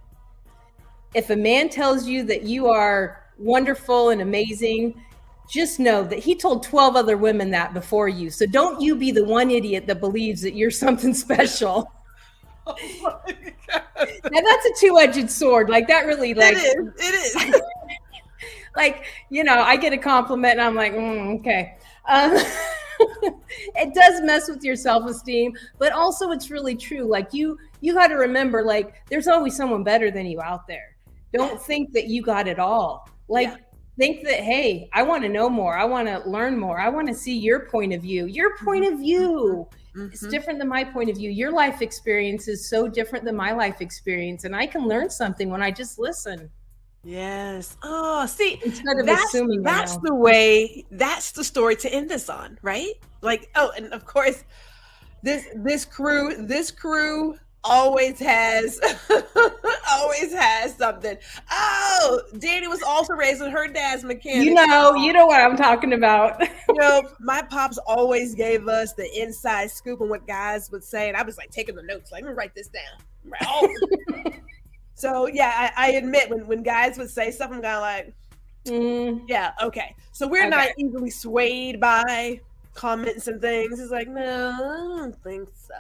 if a man tells you that you are wonderful and amazing, just know that he told 12 other women that before you. So don't you be the one idiot that believes that you're something special. Oh my God. Now that's a two-edged sword. Like, that really, like, it is. Like, I get a compliment and I'm like, okay. It does mess with your self-esteem, but also it's really true. Like, you got to remember, like, there's always someone better than you out there. Don't think that you got it all. Like, think that, hey, I want to know more. I want to learn more. I want to see your point of view. Your point of view. It's different than my point of view. Your life experience is so different than my life experience. And I can learn something when I just listen. Yes. Oh, see, instead of assuming that's the story to end this on, right? Like, and of course, this crew always has something. Oh, Danny was also raised with her dad's mechanic. You know what I'm talking about. My pops always gave us the inside scoop on what guys would say, and I was like taking the notes, like, I'm gonna write this down. Right. So yeah, I admit when guys would say something, I'm kind of like, yeah, okay. So we're not easily swayed by comments and things. It's like, no, I don't think so.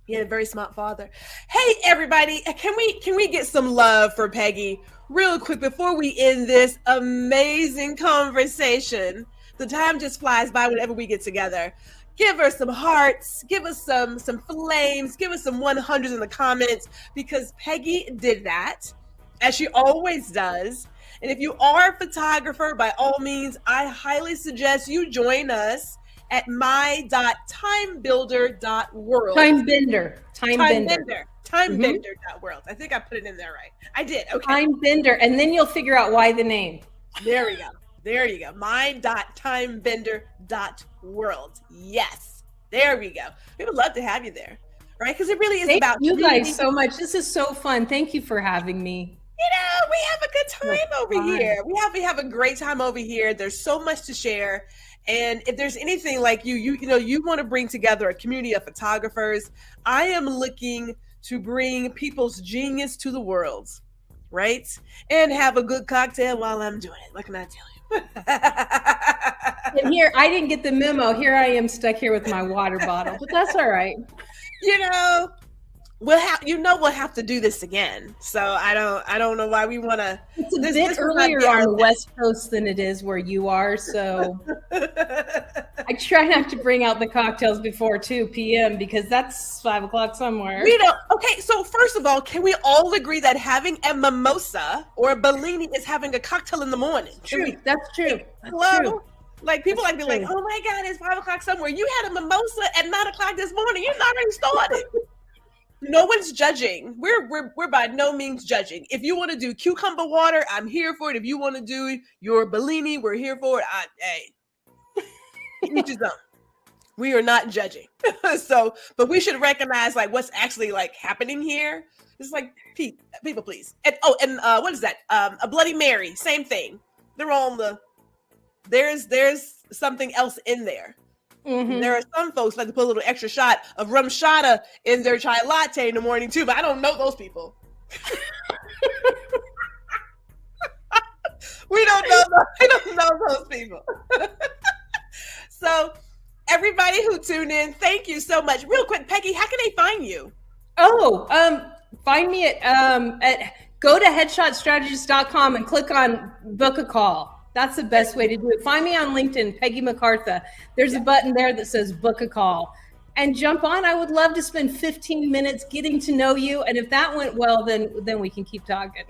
He had a very smart father. Hey, everybody, can we get some love for Peggy real quick before we end this amazing conversation? The time just flies by whenever we get together. Give her some hearts, give us some flames, give us some 100s in the comments, because Peggy did that, as she always does. And if you are a photographer, by all means, I highly suggest you join us at my.timebuilder.world. Timebender.world. I think I put it in there right. I did. Okay. Timebender, and then you'll figure out why the name. There you go. My.timebender.world. Yes. There we go. We would love to have you there, right? Because it really is about you guys so much. This is so fun. Thank you for having me. We have a good time over here. We have a great time over here. There's so much to share. And if there's anything like you want to bring together a community of photographers, I am looking to bring people's genius to the world, right? And have a good cocktail while I'm doing it. What can I tell you? And here, I didn't get the memo. Here I am stuck here with my water bottle, but that's all right. we'll have to do this again. So I don't know why we want to. It's a bit earlier on the West Coast than it is where you are. So I try not to bring out the cocktails before 2 p.m. because that's 5 o'clock somewhere. We don't. Okay, so first of all, can we all agree that having a mimosa or a Bellini is having a cocktail in the morning? True. That's true. Hello? True. Like people like be like, oh my God, it's 5 o'clock somewhere. You had a mimosa at 9 o'clock this morning. You've already started. No one's judging. We're by no means judging. If you want to do cucumber water, I'm here for it. If you want to do your Bellini, we're here for it. Hey, each his own. We are not judging. So, but we should recognize like what's actually like happening here. It's like people, please. And what is that? A Bloody Mary, same thing. They're all there's something else in there. Mm-hmm. There are some folks like to put a little extra shot of rum shata in their chai latte in the morning too, but I don't know those people. We don't know those people. So everybody who tuned in, thank you so much. Real quick, Peggy, how can they find you? Find me at go to headshotstrategist.com and click on book a call. That's the best way to do it. Find me on LinkedIn, Peggy McCartha. There's a button there that says book a call and jump on. I would love to spend 15 minutes getting to know you. And if that went well, then we can keep talking.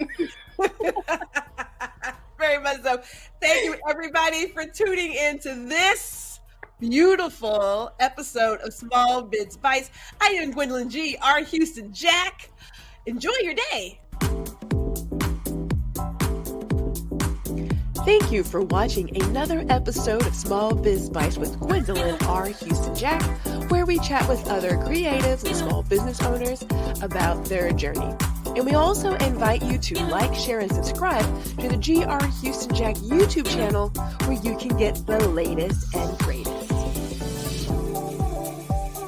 Very much so. Thank you everybody for tuning in to this beautiful episode of Small Biz Bites. I am Gwendolyn G, R. Houston Jack. Enjoy your day. Thank you for watching another episode of Small Biz Bites with Gwendolyn R. Houston Jack, where we chat with other creatives and small business owners about their journey. And we also invite you to like, share, and subscribe to the GR Houston Jack YouTube channel, where you can get the latest and greatest.